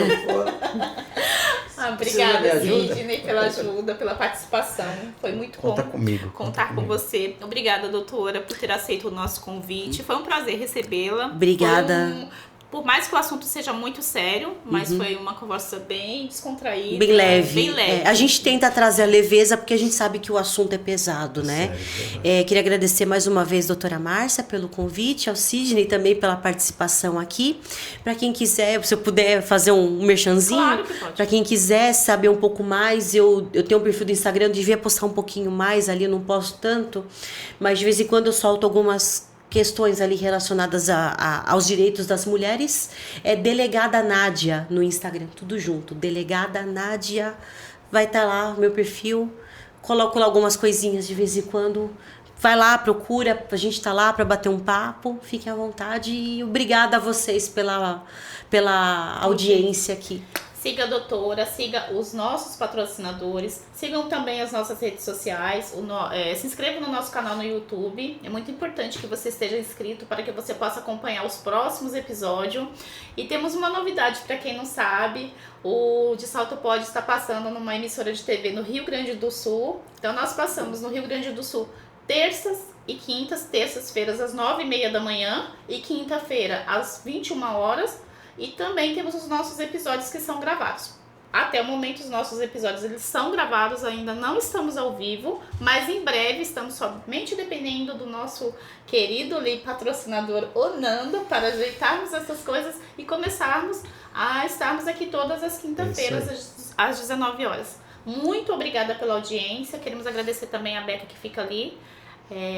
Obrigada, Sidney, pela ajuda, pela participação. Foi muito bom. Conta comigo. Contar com você. Obrigada, doutora, por ter aceito o nosso convite. Foi um prazer recebê-la. Obrigada. Por mais que o assunto seja muito sério, mas foi uma conversa bem descontraída. Bem leve. Bem leve. A gente tenta trazer a leveza porque a gente sabe que o assunto é pesado, né? Queria agradecer mais uma vez a doutora Márcia pelo convite, ao Sidney também pela participação aqui. Para quem quiser, se eu puder fazer um merchanzinho. Claro que pode. Para quem quiser saber um pouco mais, eu tenho um perfil do Instagram, eu devia postar um pouquinho mais ali, eu não posto tanto. Mas de vez em quando eu solto algumas questões ali relacionadas aos direitos das mulheres. É Delegada Nádia no Instagram, tudo junto. Delegada Nádia, vai estar lá o meu perfil. Coloco lá algumas coisinhas de vez em quando. Vai lá, procura, a gente tá lá para bater um papo. Fiquem à vontade e obrigada a vocês pela audiência aqui. Siga a doutora, siga os nossos patrocinadores, sigam também as nossas redes sociais, se inscreva no nosso canal no YouTube. É muito importante que você esteja inscrito para que você possa acompanhar os próximos episódios. E temos uma novidade para quem não sabe, o De Salto Pode está passando numa emissora de TV no Rio Grande do Sul. Então nós passamos no Rio Grande do Sul terças e quintas, terças-feiras às 9h30 da manhã e quinta-feira às 21 horas. E também temos os nossos episódios que são gravados. Até o momento os nossos episódios eles são gravados, ainda não estamos ao vivo, mas em breve estamos somente dependendo do nosso querido patrocinador Onando para ajeitarmos essas coisas e começarmos a estarmos aqui todas as quinta-feiras às 19 horas. Muito obrigada pela audiência, queremos agradecer também a Beca que fica ali,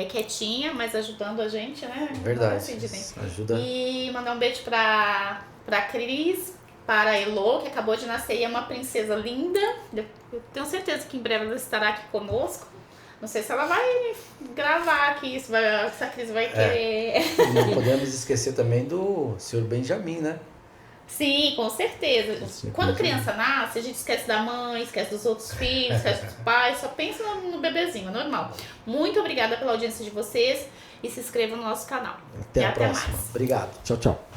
quietinha, mas ajudando a gente, né? Verdade. Sidney. Ajuda. E mandar um beijo pra Cris, para a Elo, que acabou de nascer e é uma princesa linda. Eu tenho certeza que em breve ela estará aqui conosco. Não sei se ela vai gravar aqui, se a Cris vai querer. E não podemos esquecer também do Sr. Benjamin, né? Sim, com certeza. Quando criança nasce, a gente esquece da mãe, esquece dos outros filhos, esquece dos pais, só pensa no bebezinho, é normal. Muito obrigada pela audiência de vocês e se inscrevam no nosso canal. Até a próxima. Mais. Obrigado. Tchau, tchau.